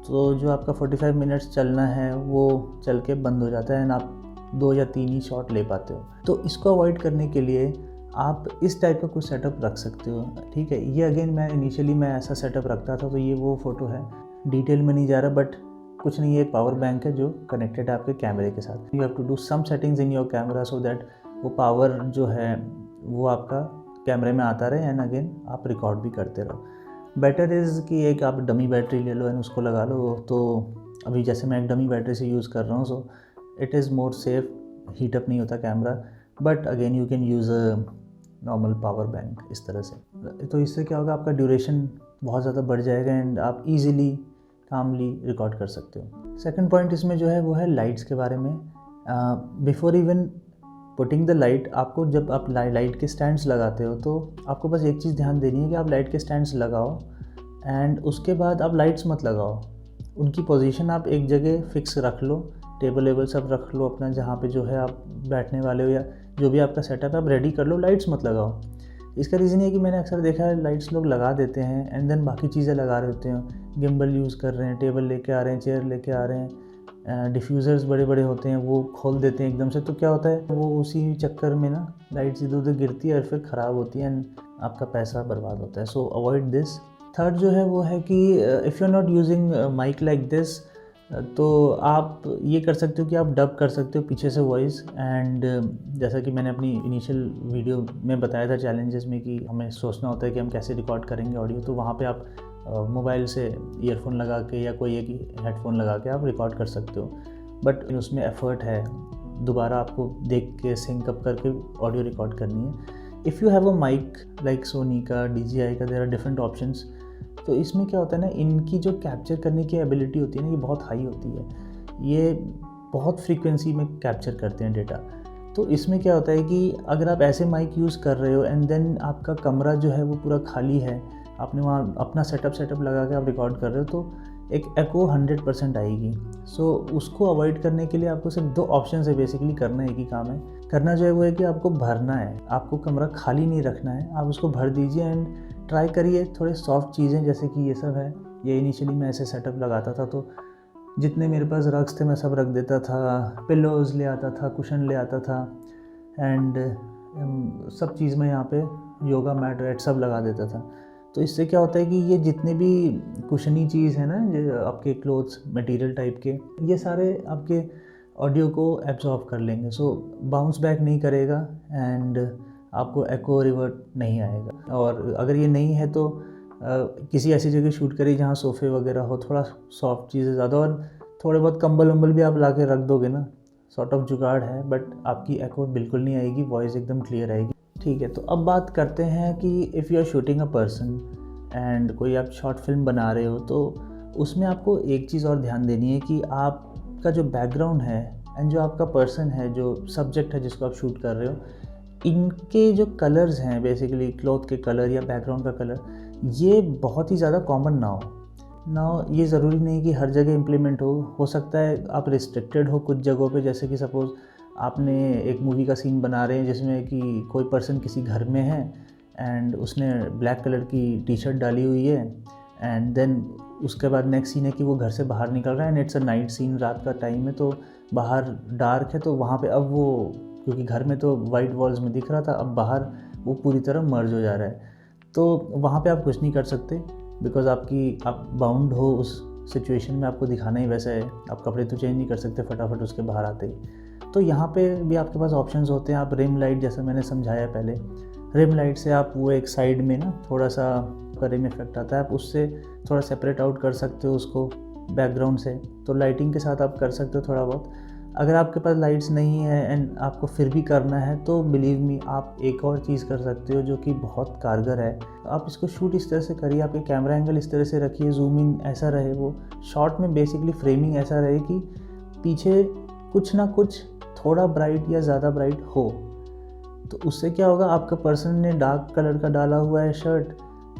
तो जो आपका 45 मिनट्स चलना है वो चल के बंद हो जाता है एंड आप 2 या 3 ही शॉट ले पाते हो। तो इसको अवॉइड करने के लिए आप इस टाइप का कुछ सेटअप रख सकते हो। ठीक है, ये अगेन मैं इनिशियली ऐसा सेटअप रखता था, तो ये वो फ़ोटो है, डिटेल में नहीं जा रहा, बट कुछ नहीं है, एक पावर बैंक है जो कनेक्टेड है आपके कैमरे के साथ। You have to do some settings in your camera so that वो पावर जो है वो आपका कैमरे में आता रहे एंड अगेन आप रिकॉर्ड भी करते रहो। बेटर इज़ कि एक आप डमी बैटरी ले लो एंड उसको लगा लो। तो अभी जैसे मैं एक डमी बैटरी से यूज़ कर रहा हूँ, so it is more safe, heat up नहीं होता camera, but again you can use a normal power bank इस तरह से। तो इससे क्या होगा, आपका ड्यूरेशन बहुत ज़्यादा बढ़ जाएगा एंड आप ईजिली कामली रिकॉर्ड कर सकते हो। सेकंड पॉइंट इसमें जो है वो है लाइट्स के बारे में। Before even putting the light, आपको जब आप लाइट के स्टैंड्स लगाते हो तो आपको बस एक चीज़ ध्यान देनी है कि आप लाइट के स्टैंड्स लगाओ एंड उसके बाद आप लाइट्स मत लगाओ। उनकी पोजीशन आप एक जगह फिक्स रख लो, टेबल वेबल सब रख लो अपना, जहाँ पे जो है आप बैठने वाले हो या जो भी आपका सेटअप है आप रेडी कर लो, लाइट्स मत लगाओ। इसका रीज़न ये है कि मैंने अक्सर देखा है लाइट्स लोग लगा देते हैं एंड देन बाकी चीज़ें लगा रहे होते हैं, गिम्बल यूज़ कर रहे हैं, टेबल लेके आ रहे हैं, चेयर लेके आ रहे हैं, डिफ्यूज़र्स बड़े बड़े होते हैं वो खोल देते हैं एकदम से, तो क्या होता है वो उसी चक्कर में ना लाइट्स इधर उधर गिरती है और फिर ख़राब होती है एंड आपका पैसा बर्बाद होता है। सो अवॉइड दिस। थर्ड जो है वो है कि if you are not using mic like this, तो आप ये कर सकते हो कि आप डब कर सकते हो पीछे से वॉइस। एंड जैसा कि मैंने अपनी इनिशियल वीडियो में बताया था चैलेंजेस में कि हमें सोचना होता है कि हम कैसे रिकॉर्ड करेंगे ऑडियो, तो वहाँ पे आप मोबाइल से ईयरफोन लगा के या कोई एक हेडफोन लगा के आप रिकॉर्ड कर सकते हो, बट उसमें एफर्ट है, दोबारा आपको देख के सिंक अप करके ऑडियो रिकॉर्ड करनी है। If you have a mic like Sony का, DJI का, देयर आर डिफरेंट ऑप्शंस, तो इसमें क्या होता है ना, इनकी जो कैप्चर करने की एबिलिटी होती है ना ये बहुत हाई होती है, ये बहुत फ्रीक्वेंसी में कैप्चर करते हैं डेटा। तो इसमें क्या होता है कि अगर आप ऐसे माइक यूज़ कर रहे हो एंड देन आपका कमरा जो है वो पूरा खाली है, आपने वहाँ अपना सेटअप लगा के आप रिकॉर्ड कर रहे हो, तो एक एको 100% आएगी। सो उसको अवॉइड करने के लिए आपको सिर्फ 2 ऑप्शन है बेसिकली, करना एक ही काम है। करना जो है वो है कि आपको भरना है, आपको कमरा खाली नहीं रखना है, आप उसको भर दीजिए एंड ट्राई करिए थोड़े सॉफ्ट चीज़ें, जैसे कि ये सब है। ये इनिशियली मैं ऐसे सेटअप लगाता था, तो जितने मेरे पास रग्स थे मैं सब रख देता था, पिलोज़ ले आता था, कुशन ले आता था, एंड सब चीज़ में यहाँ पे योगा मैट वैट सब लगा देता था। तो इससे क्या होता है कि ये जितने भी कुशनी चीज़ है ना, जो आपके क्लोथ्स मटेरियल टाइप के, ये सारे आपके ऑडियो को एब्जॉर्ब कर लेंगे, सो बाउंस बैक नहीं करेगा एंड आपको एको रिवर्ट नहीं आएगा। और अगर ये नहीं है तो किसी ऐसी जगह शूट करिए जहाँ सोफ़े वगैरह हो, थोड़ा सॉफ्ट चीज़ें ज़्यादा, और थोड़े बहुत कंबल वम्बल भी आप ला के रख दोगे ना, सॉर्ट ऑफ जुगाड़ है, बट आपकी एको बिल्कुल नहीं आएगी, वॉइस एकदम क्लियर आएगी। ठीक है, तो अब बात करते हैं कि if you are shooting a person and कोई आप शॉर्ट फिल्म बना रहे हो, तो उसमें आपको एक चीज़ और ध्यान देनी है कि आपका जो बैकग्राउंड है एंड जो आपका पर्सन है, जो सब्जेक्ट है जिसको आप शूट कर रहे हो, इनके जो कलर्स हैं, बेसिकली क्लॉथ के कलर या बैकग्राउंड का कलर, ये बहुत ही ज़्यादा कॉमन ना हो। ये ज़रूरी नहीं कि हर जगह इम्प्लीमेंट हो सकता है आप रिस्ट्रिक्टेड हो कुछ जगहों पे, जैसे कि सपोज़ आपने एक मूवी का सीन बना रहे हैं जिसमें कि कोई पर्सन किसी घर में है एंड उसने ब्लैक कलर की टी शर्ट डाली हुई है, एंड देन उसके बाद नेक्स्ट सीन है कि वो घर से बाहर निकल रहा है and it's a night scene, रात का टाइम है, तो बाहर डार्क है, तो वहाँ पे अब वो, क्योंकि घर में तो वाइट वॉल्स में दिख रहा था, अब बाहर वो पूरी तरह मर्ज हो जा रहा है, तो वहाँ पे आप कुछ नहीं कर सकते, बिकॉज आप बाउंड हो उस सिचुएशन में, आपको दिखाना ही वैसा है, आप कपड़े तो चेंज नहीं कर सकते फटाफट उसके बाहर आते ही। तो यहाँ पे भी आपके पास ऑप्शंस होते हैं। आप रिम लाइट, जैसे मैंने समझाया पहले, रिम लाइट से आप वो एक साइड में ना थोड़ा सा रिम इफेक्ट आता है, आप उससे थोड़ा सेपरेट आउट कर सकते हो उसको बैकग्राउंड से, तो लाइटिंग के साथ आप कर सकते हो थोड़ा बहुत। अगर आपके पास लाइट्स नहीं है एंड आपको फिर भी करना है, तो बिलीव मी आप एक और चीज़ कर सकते हो जो कि बहुत कारगर है। आप इसको शूट इस तरह से करिए, आपके कैमरा एंगल इस तरह से रखिए, जूम इन ऐसा रहे, वो शॉट में बेसिकली फ्रेमिंग ऐसा रहे कि पीछे कुछ ना कुछ थोड़ा ब्राइट या ज़्यादा ब्राइट हो। तो उससे क्या होगा, आपका पर्सन ने डार्क कलर का डाला हुआ है शर्ट,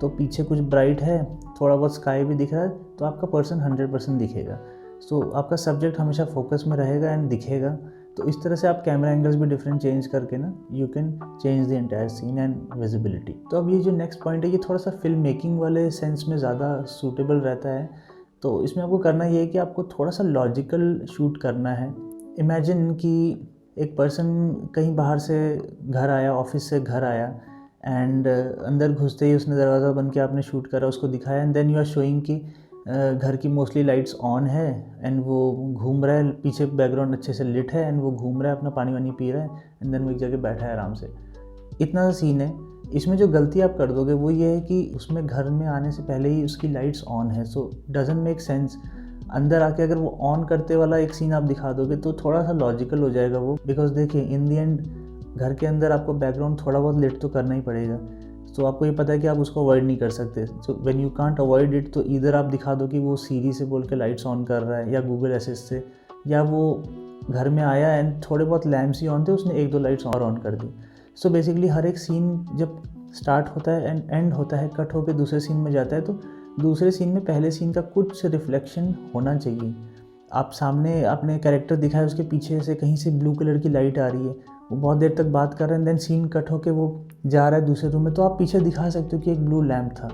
तो पीछे कुछ ब्राइट है, थोड़ा बहुत स्काई भी दिख रहा है, तो आपका पर्सन 100% दिखेगा। सो आपका सब्जेक्ट हमेशा फोकस में रहेगा एंड दिखेगा। तो इस तरह से आप कैमरा एंगल्स भी डिफरेंट चेंज करके ना, you can change the entire scene and visibility. तो अब ये जो नेक्स्ट पॉइंट है, ये थोड़ा सा फिल्म मेकिंग वाले सेंस में ज़्यादा सूटेबल रहता है। तो इसमें आपको करना ये है कि आपको थोड़ा सा लॉजिकल शूट करना है। इमेजिन कि एक पर्सन कहीं बाहर से घर आया, ऑफिस से घर आया, एंड अंदर घुसते ही उसने दरवाज़ा बंद किया, आपने शूट करा, उसको दिखाया, and then you are showing कि घर की मोस्टली लाइट्स ऑन है एंड वो घूम रहा है, पीछे बैकग्राउंड अच्छे से लिट है एंड वो घूम रहा है, अपना पानी वानी पी रहा है, एंड देन वो एक जगह बैठा है आराम से। इतना सा सीन है। इसमें जो गलती आप कर दोगे वो ये है कि उसमें घर में आने से पहले ही उसकी लाइट्स ऑन है, सो डजंट मेक सेंस। अंदर आके अगर वो ऑन करते वाला एक सीन आप दिखा दोगे तो थोड़ा सा लॉजिकल हो जाएगा वो, बिकॉज देखिए इन दी एंड घर के अंदर आपको बैकग्राउंड थोड़ा बहुत लिट तो करना ही पड़ेगा। तो आपको ये पता है कि आप उसको अवॉइड नहीं कर सकते। So when you can't avoid it, तो इधर आप दिखा दो कि वो सीरी से बोल के लाइट्स ऑन कर रहा है, या गूगल असिस्ट से, या वो घर में आया एंड थोड़े बहुत लैम्प्स ही ऑन थे, उसने एक दो लाइट्स और ऑन कर दी। सो बेसिकली हर एक सीन जब स्टार्ट होता है एंड एंड होता है, कट होकर दूसरे सीन में जाता है, तो दूसरे सीन में पहले सीन का कुछ रिफ्लेक्शन होना चाहिए। आप सामने अपने कैरेक्टर दिखाए, उसके पीछे से कहीं से ब्लू कलर की लाइट आ रही है, वो बहुत देर तक बात कर रहे हैं, देन सीन कट होके वो जा रहा है दूसरे रूम में, तो आप पीछे दिखा सकते हो कि एक ब्लू लैम्प था,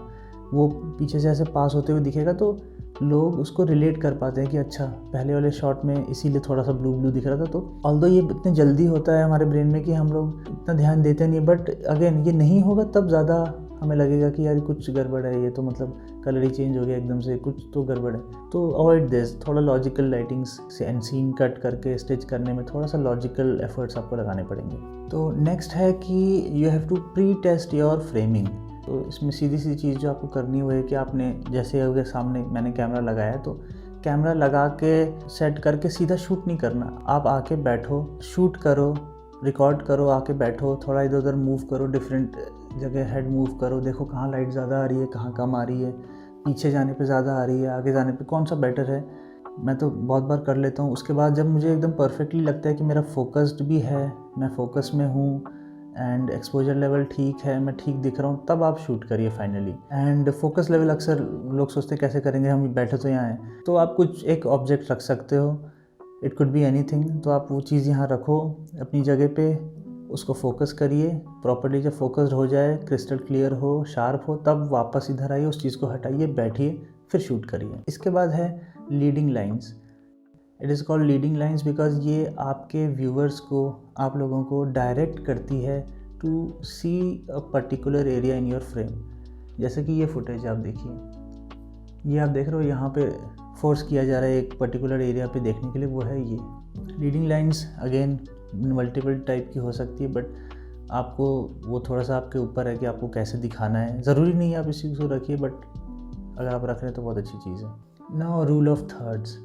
वो पीछे से ऐसे पास होते हुए दिखेगा, तो लोग उसको रिलेट कर पाते हैं कि अच्छा पहले वाले शॉट में इसीलिए थोड़ा सा ब्लू ब्लू दिख रहा था। तो ऑल्दो ये इतने जल्दी होता है हमारे ब्रेन में कि हम लोग इतना ध्यान देते नहीं, बट अगेन ये नहीं होगा तब ज़्यादा हमें लगेगा कि यार कुछ गड़बड़ है, ये तो मतलब कलर ही चेंज हो गया एकदम से, कुछ तो गड़बड़ है। तो अवॉइड दिस, थोड़ा लॉजिकल लाइटिंग्स से एंड सीन कट करके स्टिच करने में थोड़ा सा लॉजिकल एफर्ट्स आपको लगाने पड़ेंगे। तो नेक्स्ट है कि you have to pre test your framing. तो इसमें सीधी सी चीज़ जो आपको करनी हुई है कि आपने जैसे अगर सामने मैंने कैमरा लगाया है, तो कैमरा लगा के सेट करके सीधा शूट नहीं करना, आप आके बैठो, शूट करो, रिकॉर्ड करो, आके बैठो, थोड़ा इधर उधर मूव करो, डिफरेंट जगह हेड मूव करो, देखो कहाँ लाइट ज़्यादा आ रही है, कहाँ कम आ रही है, पीछे जाने पे ज़्यादा आ रही है, आगे जाने पे कौन सा बेटर है। मैं तो बहुत बार कर लेता हूँ। उसके बाद जब मुझे एकदम परफेक्टली लगता है कि मेरा फोकस्ड भी है, मैं फोकस में हूँ एंड एक्सपोजर लेवल ठीक है, मैं ठीक दिख रहा हूँ, तब आप शूट करिए फाइनली। एंड फोकस लेवल अक्सर लोग सोचते हैं कैसे करेंगे, हम बैठे तो यहाँ हैं, तो आप कुछ एक ऑब्जेक्ट रख सकते हो, इट कुड बी एनीथिंग, तो आप वो चीज़ यहाँ रखो अपनी जगह पे उसको फोकस करिए प्रॉपर्ली। जब फोकस्ड हो जाए, क्रिस्टल क्लियर हो, शार्प हो, तब वापस इधर आइए, उस चीज़ को हटाइए, बैठिए, फिर शूट करिए। इसके बाद है leading lines. It is called leading lines because ये आपके व्यूवर्स को, आप लोगों को डायरेक्ट करती है to see a particular area in your frame. जैसे कि ये फुटेज आप देखिए, ये आप देख रहे हो, यहाँ पे फोर्स किया जा रहा है एक पर्टिकुलर एरिया पे देखने के लिए, वो है ये leading lines. Again multiple type की हो सकती है, बट आपको वो थोड़ा सा आपके ऊपर है कि आपको कैसे दिखाना है। ज़रूरी नहीं है आप इस चीज़ को रखिए, बट अगर आप रख रहे हैं तो बहुत अच्छी चीज़ है। नाउ रूल ऑफ थर्ड्स,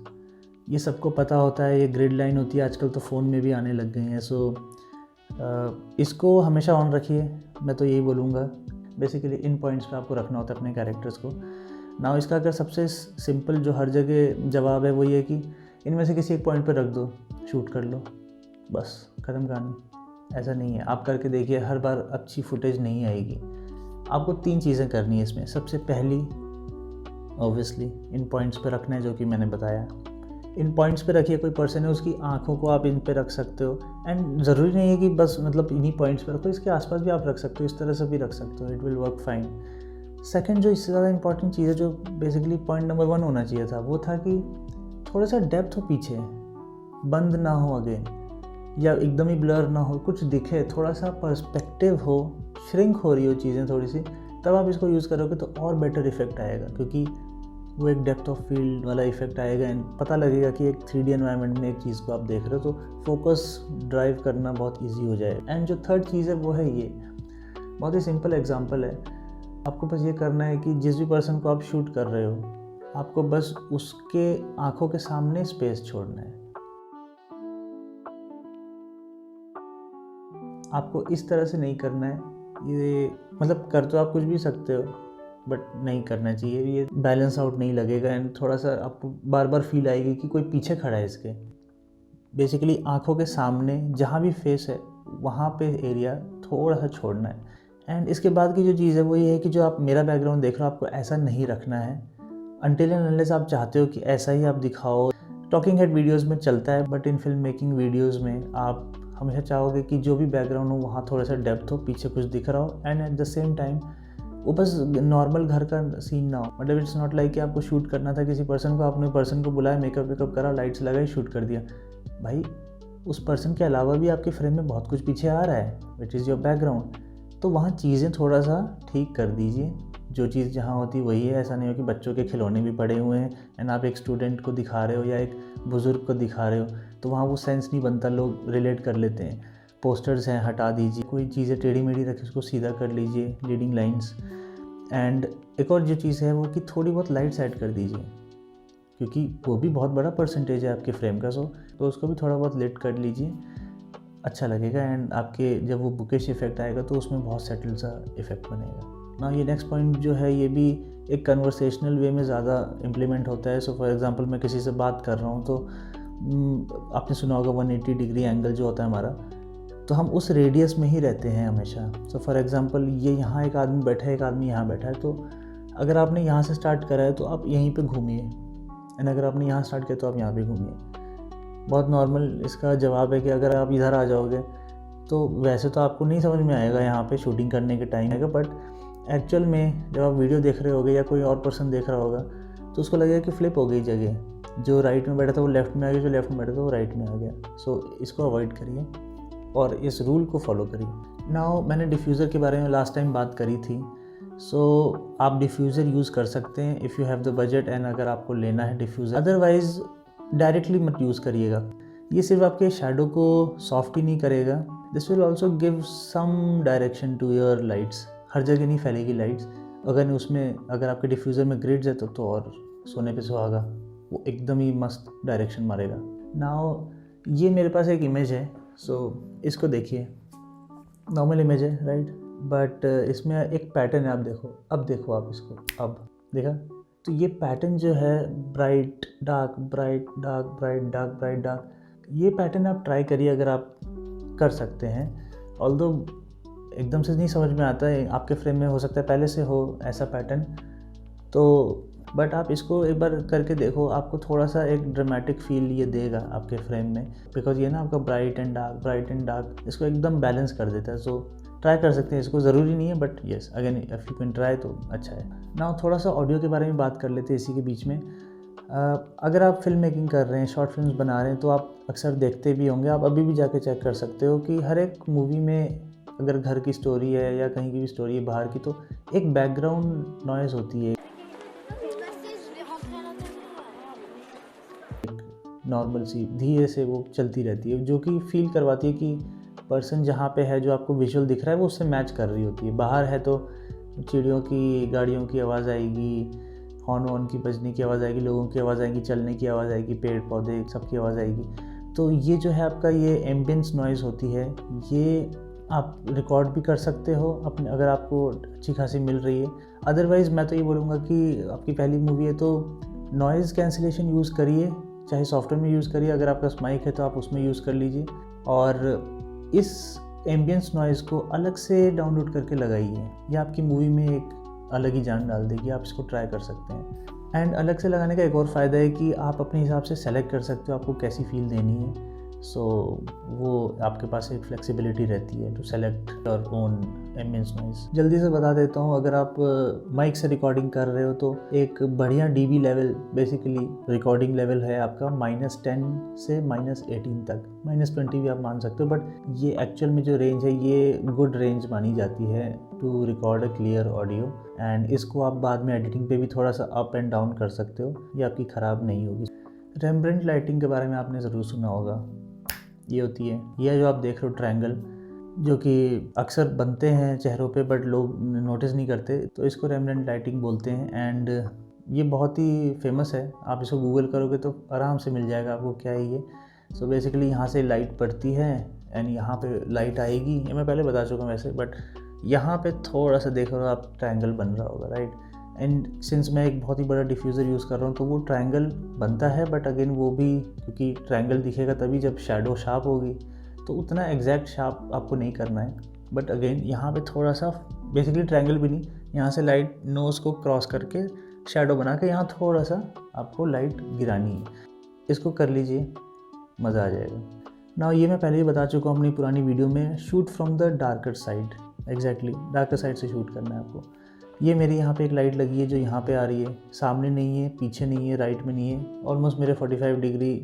ये सबको पता होता है, ये ग्रिड लाइन होती है, आजकल तो फ़ोन में भी आने लग गई हैं। सो इसको हमेशा ऑन रखिए, मैं तो यही बोलूँगा। बेसिकली इन पॉइंट्स पे आपको रखना होता है अपने कैरेक्टर्स को। नाउ इसका अगर सबसे सिंपल जो हर जगह जवाब है वो ये कि इनमें से किसी एक पॉइंट पे रख दो, शूट कर लो, बस ख़त्म कहानी। ऐसा नहीं है, आप करके देखिए, हर बार अच्छी फुटेज नहीं आएगी। आपको 3 चीज़ें करनी है इसमें। सबसे पहली ऑब्वियसली इन पॉइंट्स पे रखना है, जो कि मैंने बताया। इन पॉइंट्स पे रखिए, कोई पर्सन है उसकी आंखों को आप इन पे रख सकते हो, एंड ज़रूरी नहीं है कि बस मतलब इन्हीं पॉइंट्स पे रखो, इसके आसपास भी आप रख सकते हो, इस तरह से भी रख सकते हो, it will work fine. Second जो इससे ज़्यादा इंपॉर्टेंट चीज़ है, जो बेसिकली पॉइंट नंबर 1 होना चाहिए था, वो था कि थोड़ा सा डेप्थ हो पीछे, बंद ना हो अगेन, या एकदम ही ब्लर ना हो, कुछ दिखे, थोड़ा सा पर्सपेक्टिव हो, श्रिंक हो रही हो चीज़ें थोड़ी सी, तब आप इसको यूज़ करोगे तो और बेटर इफेक्ट आएगा, क्योंकि वो एक डेप्थ ऑफ फील्ड वाला इफेक्ट आएगा एंड पता लगेगा कि एक 3D एनवायरनमेंट में एक चीज़ को आप देख रहे हो, तो फोकस ड्राइव करना बहुत ईजी हो जाएगा। एंड जो थर्ड चीज़ है वो है ये, बहुत ही सिंपल एग्जांपल है। आपको बस ये करना है कि जिस भी पर्सन को आप शूट कर रहे हो, आपको बस उसके आंखों के सामने स्पेस छोड़ना है। आपको इस तरह से नहीं करना है, ये मतलब कर तो आप कुछ भी सकते हो, बट नहीं करना चाहिए, ये बैलेंस आउट नहीं लगेगा एंड थोड़ा सा आपको बार बार फील आएगी कि कोई पीछे खड़ा है इसके। बेसिकली आंखों के सामने जहाँ भी फेस है वहाँ पे एरिया थोड़ा सा छोड़ना है। एंड इसके बाद की जो चीज़ है वो ये है कि जो आप मेरा बैकग्राउंड देख रहे हो, आपको ऐसा नहीं रखना है अनटिल एंड अनलेस आप चाहते हो कि ऐसा ही आप दिखाओ। टॉकिंग हेड वीडियोज़ में चलता है, but in film making videos में आप हमेशा चाहोगे कि जो भी बैकग्राउंड हो वहाँ थोड़ा सा डेप्थ हो, पीछे कुछ दिख रहा हो, and at the same time वो बस नॉर्मल घर का सीन ना हो। मतलब इट्स नॉट लाइक कि आपको शूट करना था किसी पर्सन को, आपने पर्सन को बुलाया, मेकअप वेकअप करा, लाइट्स लगाई, शूट कर दिया। भाई उस पर्सन के अलावा भी आपके फ्रेम में बहुत कुछ पीछे आ रहा है, विच इज़ योर बैकग्राउंड। तो वहाँ चीज़ें थोड़ा सा ठीक कर दीजिए, जो चीज़ जहाँ होती वही है। ऐसा नहीं हो कि बच्चों के खिलौने भी पड़े हुए हैं एंड आप एक स्टूडेंट को दिखा रहे हो या एक बुज़ुर्ग को दिखा रहे हो, तो वहाँ वो सेंस नहीं बनता, लोग रिलेट कर लेते हैं। पोस्टर्स हैं, हटा दीजिए, कोई चीज़ें टेढ़ी मेढ़ी रखी उसको सीधा कर लीजिए, लीडिंग लाइंस। एंड एक और जो चीज़ है वो कि थोड़ी बहुत लाइट्स ऐड कर दीजिए, क्योंकि वो भी बहुत बड़ा परसेंटेज है आपके फ्रेम का, तो उसको भी थोड़ा बहुत लेट कर लीजिए, अच्छा लगेगा। एंड आपके जब वो बुकिश इफेक्ट आएगा तो उसमें बहुत सेटल सा इफेक्ट बनेगा ना। ये नेक्स्ट पॉइंट जो है ये भी एक कन्वर्सेशनल वे में ज़्यादा इम्प्लीमेंट होता है। सो फॉर एग्जांपल मैं किसी से बात कर रहा हूँ, तो आपने सुना होगा 180 डिग्री एंगल जो होता है हमारा, तो हम उस रेडियस में ही रहते हैं हमेशा। सो फॉर एग्जांपल ये यहाँ एक आदमी बैठा है, एक आदमी यहाँ बैठा है, तो अगर आपने यहाँ से स्टार्ट करा है तो आप यहीं पे घूमिए, एंड अगर आपने यहाँ स्टार्ट किया तो आप यहाँ पे घूमिए। बहुत नॉर्मल इसका जवाब है कि अगर आप इधर आ जाओगे तो वैसे तो आपको नहीं समझ में आएगा यहाँ पे शूटिंग करने के टाइम आएगा, बट एक्चुअल में जब आप वीडियो देख रहे होगे या कोई और पर्सन देख रहा होगा तो उसको लगेगा कि फ्लिप हो गई जगह, जो राइट में बैठा था वो लेफ़्ट में आ गया, जो लेफ़्ट में बैठा था वो राइट में आ गया। सो इसको अवॉइड करिए और इस रूल को फॉलो करिए। नाउ मैंने डिफ्यूज़र के बारे में लास्ट टाइम बात करी थी। सो आप डिफ्यूज़र यूज़ कर सकते हैं if you have the budget, and अगर आपको लेना है डिफ्यूज़र, अदरवाइज़ डायरेक्टली मत यूज़ करिएगा। ये सिर्फ आपके शैडो को सॉफ्ट ही नहीं करेगा, this will also give some direction to your lights. हर जगह नहीं फैलेगी लाइट्स, अगर आपके डिफ्यूज़र में ग्रिड्स है तो और सोने पे सुहागा, वो एकदम ही मस्त डायरेक्शन मारेगा। नाउ ये मेरे पास एक इमेज है, सो इसको देखिए, नॉर्मल इमेज है राइट, बट इसमें एक पैटर्न है, आप देखो, अब देखो आप इसको, अब देखा, तो ये पैटर्न जो है bright dark bright dark bright dark bright dark, ये पैटर्न आप ट्राई करिए अगर आप कर सकते हैं। ऑल्दो एकदम से नहीं समझ में आता है, आपके फ्रेम में हो सकता है पहले से हो ऐसा पैटर्न, तो बट आप इसको एक बार करके देखो, आपको थोड़ा सा एक ड्रामेटिक फील ये देगा आपके फ्रेम में, बिकॉज ये ना आपका ब्राइट एंड डार्क इसको एकदम बैलेंस कर देता है। सो ट्राई कर सकते हैं इसको, ज़रूरी नहीं है but yes again if you can try तो अच्छा है। नाउ थोड़ा सा ऑडियो के बारे में बात कर लेते हैं इसी के बीच में। अगर आप फिल्म मेकिंग कर रहे हैं, शॉर्ट फिल्म्स बना रहे हैं, तो आप अक्सर देखते भी होंगे, आप अभी भी जाके चेक कर सकते हो कि हर एक मूवी में अगर घर की स्टोरी है या कहीं की भी स्टोरी है बाहर की, तो एक बैकग्राउंड नॉइज़ होती है, नॉर्मल सी धीरे से वो चलती रहती है, जो कि फील करवाती है कि पर्सन जहाँ पे है, जो आपको विजुअल दिख रहा है वो उससे मैच कर रही होती है। बाहर है तो चिड़ियों की, गाड़ियों की आवाज़ आएगी, हॉर्न वॉर्न की बजने की आवाज़ आएगी, लोगों की आवाज़ आएगी, चलने की आवाज़ आएगी, पेड़ पौधे सबकी आवाज़ आएगी। तो ये जो है आपका ये एम्बियंस नॉइज़ होती है, ये आप रिकॉर्ड भी कर सकते हो अपने, अगर आपको अच्छी खासी मिल रही है। अदरवाइज़ मैं तो ये बोलूँगा कि आपकी पहली मूवी है तो नॉइज़ कैंसिलेशन यूज़ करिए, चाहे सॉफ्टवेयर में यूज़ करिए, अगर आपका माइक है तो आप उसमें यूज़ कर लीजिए, और इस एम्बियंस नॉइज़ को अलग से डाउनलोड करके लगाइए। ये आपकी मूवी में एक अलग ही जान डाल देगी, आप इसको ट्राई कर सकते हैं। एंड अलग से लगाने का एक और फ़ायदा है कि आप अपने हिसाब से सेलेक्ट कर सकते हो आपको कैसी फील देनी है। सो वो आपके पास एक फ्लेक्सिबिलिटी रहती है to select your own ambience noise. जल्दी से बता देता हूँ, अगर आप माइक से रिकॉर्डिंग कर रहे हो तो एक बढ़िया dB level, basically recording level है आपका -10 से -18 तक, -20 भी आप मान सकते हो, बट ये एक्चुअल में जो रेंज है ये गुड रेंज मानी जाती है to record a clear audio. And इसको आप बाद में एडिटिंग पे भी थोड़ा सा अप एंड डाउन कर सकते हो, ये आपकी ख़राब नहीं होगी। रेम्ब्रेंट लाइटिंग के बारे में आपने ज़रूर सुना होगा, ये होती है, यह जो आप देख रहे हो ट्रायंगल, जो कि अक्सर बनते हैं चेहरों पे बट लोग नोटिस नहीं करते, तो इसको रेम्ब्रेंट लाइटिंग बोलते हैं। एंड ये बहुत ही फेमस है, आप इसको गूगल करोगे तो आराम से मिल जाएगा आपको क्या है ये। सो बेसिकली यहाँ से लाइट पड़ती है एंड यहाँ पे लाइट आएगी, ये मैं पहले बता चुका हूँ वैसे, बट यहाँ पे थोड़ा सा देख रहे हो आप ट्रायंगल बन रहा होगा, राइट। एंड सिंस मैं एक बहुत ही बड़ा डिफ्यूज़र यूज़ कर रहा हूँ तो वो ट्रायंगल बनता है, बट अगेन वो भी क्योंकि ट्रायंगल दिखेगा तभी जब शैडो शार्प होगी, तो उतना एग्जैक्ट शार्प आपको नहीं करना है। बट अगेन यहाँ पे थोड़ा सा बेसिकली ट्रायंगल भी नहीं, यहाँ से लाइट नोज़ को क्रॉस करके शैडो बना के यहाँ थोड़ा सा आपको लाइट गिरानी है, इसको कर लीजिए, मज़ा आ जाएगा। ना ये मैं पहले ही बता चुका हूँ अपनी पुरानी वीडियो में, shoot from the darker side, exactly darker side से शूट करना है आपको। ये मेरी यहाँ पे एक लाइट लगी है जो यहाँ पे आ रही है, सामने नहीं है, पीछे नहीं है, राइट में नहीं है, ऑलमोस्ट मेरे 45 डिग्री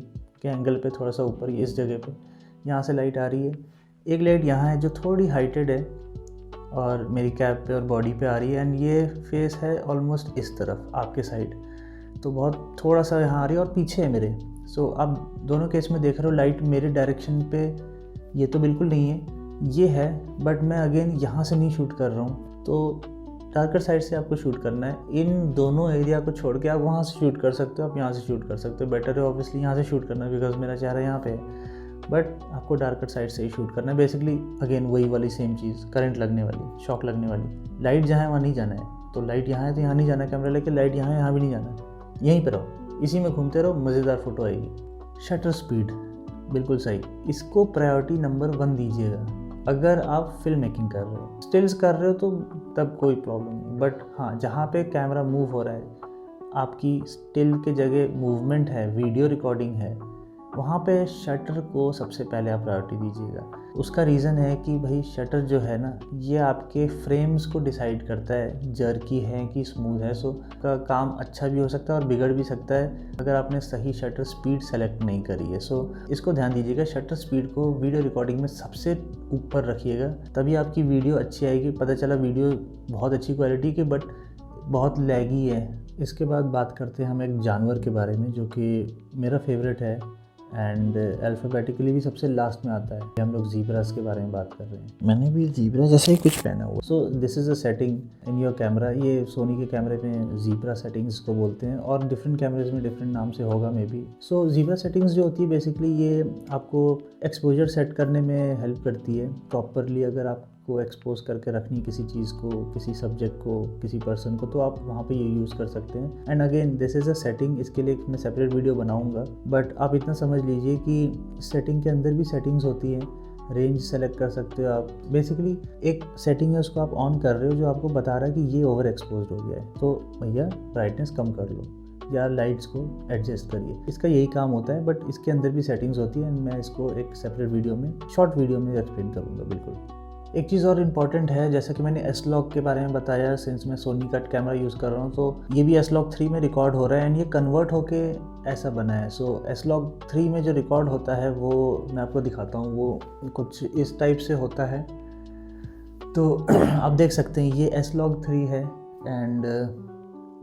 के एंगल पे थोड़ा सा ऊपर इस जगह पे यहाँ से लाइट आ रही है। एक लाइट यहाँ है जो थोड़ी हाइटेड है और मेरी कैप पे और बॉडी पे आ रही है, एंड ये फेस है ऑलमोस्ट इस तरफ आपके साइड, तो बहुत थोड़ा सा यहाँ आ रही है और पीछे है मेरे। सो अब दोनों केस में देख रहे हो लाइट मेरे डायरेक्शन पे, ये तो बिल्कुल नहीं है, ये है, बट मैं अगेन यहाँ से नहीं शूट कर रहा हूँ, तो डार्कर साइड से आपको शूट करना है। इन दोनों एरिया को छोड़ के आप वहाँ से शूट कर सकते हो, आप यहाँ से शूट कर सकते हो, बेटर है ऑब्वियसली यहाँ से शूट करना बिकॉज मेरा चेहरा यहाँ पे है, बट आपको डार्कर साइड से ही शूट करना है। बेसिकली अगेन वही वाली सेम चीज़, करंट लगने वाली, शॉक लगने वाली, लाइट जहाँ है वहाँ नहीं जाना है, तो लाइट यहाँ है तो यहाँ नहीं जाना है, कैमरा लेके लाइट यहाँ है यहाँ भी नहीं जाना है, यहीं पर रहो, इसी में घूमते रहो, मज़ेदार फ़ोटो आएगी। शटर स्पीड बिल्कुल सही, इसको प्रायोरिटी नंबर 1 दीजिएगा। अगर आप फिल्म मेकिंग कर रहे हो, स्टिल्स कर रहे हो तो तब कोई प्रॉब्लम नहीं, बट हाँ जहाँ पे कैमरा मूव हो रहा है, आपकी स्टिल के जगह मूवमेंट है, वीडियो रिकॉर्डिंग है, वहाँ पे शटर को सबसे पहले आप प्रायोरिटी दीजिएगा। उसका रीज़न है कि भाई शटर जो है ना, ये आपके फ्रेम्स को डिसाइड करता है, जर्की है कि स्मूथ है, सो का काम अच्छा भी हो सकता है और बिगड़ भी सकता है अगर आपने सही शटर स्पीड सेलेक्ट नहीं करी है। सो इसको ध्यान दीजिएगा, शटर स्पीड को वीडियो रिकॉर्डिंग में सबसे ऊपर रखिएगा, तभी आपकी वीडियो अच्छी आएगी। पता चला वीडियो बहुत अच्छी क्वालिटी की बट बहुत लैगी है। इसके बाद बात करते हैं हम एक जानवर के बारे में जो कि मेरा फेवरेट है एंड अल्फ़ाबेटिकली भी सबसे लास्ट में आता है। हम लोग ज़ीब्रास के बारे में बात कर रहे हैं। मैंने भी ज़ीब्रा जैसे ही कुछ पहना हुआ। So this is a setting in your camera. ये सोनी के कैमरे में ज़ीब्रा सेटिंग्स को बोलते हैं और डिफरेंट कैमरेज में डिफरेंट नाम से होगा may be. So zebra settings जो होती है बेसिकली ये आपको एक्सपोजर सेट करने में हेल्प करती है प्रॉपरली। अगर आपको एक्सपोज करके रखनी किसी चीज़ को, किसी सब्जेक्ट को, किसी पर्सन को, तो आप वहाँ पे ये यूज़ कर सकते हैं। And again this is a setting, इसके लिए मैं सेपरेट वीडियो बनाऊँगा, बट आप इतना समझ लीजिए कि सेटिंग के अंदर भी सेटिंग्स होती हैं, रेंज सेलेक्ट कर सकते हो आप। बेसिकली एक सेटिंग है उसको आप ऑन कर रहे हो जो आपको बता रहा है कि ये ओवर एक्सपोज हो गया है, तो भैया ब्राइटनेस कम कर लो या लाइट्स को एडजस्ट करिए। इसका यही काम होता है, बट इसके अंदर भी सेटिंग्स होती है एंड मैं इसको एक सेपरेट वीडियो में, शॉर्ट वीडियो में एक्सप्लेन करूँगा बिल्कुल। एक चीज़ और इम्पॉर्टेंट है, जैसा कि मैंने S-Log के बारे में बताया, सिंस मैं सोनी का कैमरा यूज़ कर रहा हूँ तो ये भी S-Log 3 में रिकॉर्ड हो रहा है एंड ये कन्वर्ट होके ऐसा बना है। सो S-Log 3 में जो रिकॉर्ड होता है वो मैं आपको दिखाता हूँ, वो कुछ इस टाइप से होता है। तो आप देख सकते हैं ये S-Log 3 है एंड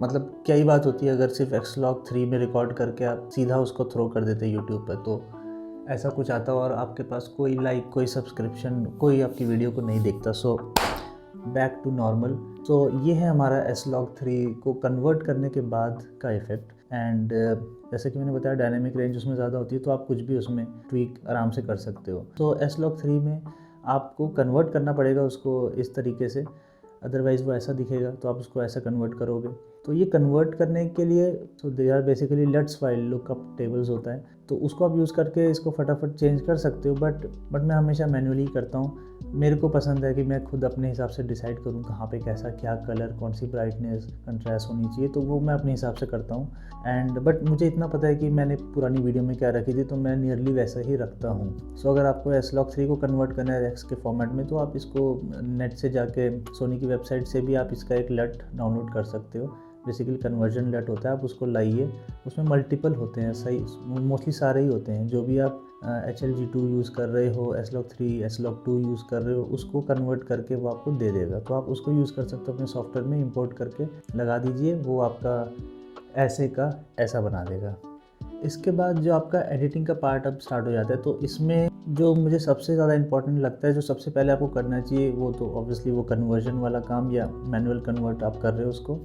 मतलब क्या ही बात होती है अगर सिर्फ S-Log 3 में रिकॉर्ड करके आप सीधा उसको थ्रो कर देते यूट्यूब पर, तो ऐसा कुछ आता और आपके पास कोई लाइक, कोई सब्सक्रिप्शन, कोई आपकी वीडियो को नहीं देखता। So back to normal. तो ये है हमारा S-Log 3 को कन्वर्ट करने के बाद का इफ़ेक्ट। एंड जैसे कि मैंने बताया डायनेमिक रेंज उसमें ज़्यादा होती है, तो आप कुछ भी उसमें ट्वीक आराम से कर सकते हो। तो S-Log 3 में आपको कन्वर्ट करना पड़ेगा उसको इस तरीके से, अदरवाइज़ वो ऐसा दिखेगा, तो आप उसको ऐसा कन्वर्ट करोगे। तो ये कन्वर्ट करने के लिए तो they are basically LUTs file lookup tables होता है, तो उसको आप यूज़ करके इसको फटाफट चेंज कर सकते हो। बट मैं हमेशा मैनुअली करता हूँ। मेरे को पसंद है कि मैं खुद अपने हिसाब से डिसाइड करूँ कहाँ पे कैसा क्या कलर, कौन सी ब्राइटनेस, कंट्रास्ट होनी चाहिए, तो वो मैं अपने हिसाब से करता हूँ। एंड बट मुझे इतना पता है कि मैंने पुरानी वीडियो में क्या रखी थी, तो मैं नियरली वैसा ही रखता हूँ। सो अगर आपको S-Log 3 को कन्वर्ट करना है एक्स के फॉर्मेट में, तो आप इसको नेट से जाके सोनी की वेबसाइट से भी आप इसका एक लट डाउनलोड कर सकते हो। बेसिकली कन्वर्जन लट होता है, आप उसको लाइए, उसमें मल्टीपल होते हैं, सही मोस्टली सारे ही होते हैं। जो भी आप HLG2 यूज़ कर रहे हो, S-Log 3, S-Log 2 यूज़ कर रहे हो, उसको कन्वर्ट करके वो आपको दे देगा। तो आप उसको यूज़ कर सकते हो अपने सॉफ्टवेयर में, इंपोर्ट करके लगा दीजिए, वो आपका ऐसे का ऐसा बना देगा। इसके बाद जो आपका एडिटिंग का पार्ट अब स्टार्ट हो जाता है, तो इसमें जो मुझे सबसे ज़्यादा इंपॉर्टेंट लगता है, जो सबसे पहले आपको करना चाहिए, वो तो ऑब्वियसली वो कन्वर्जन वाला काम या मैनुअल कन्वर्ट आप कर रहे हो उसको।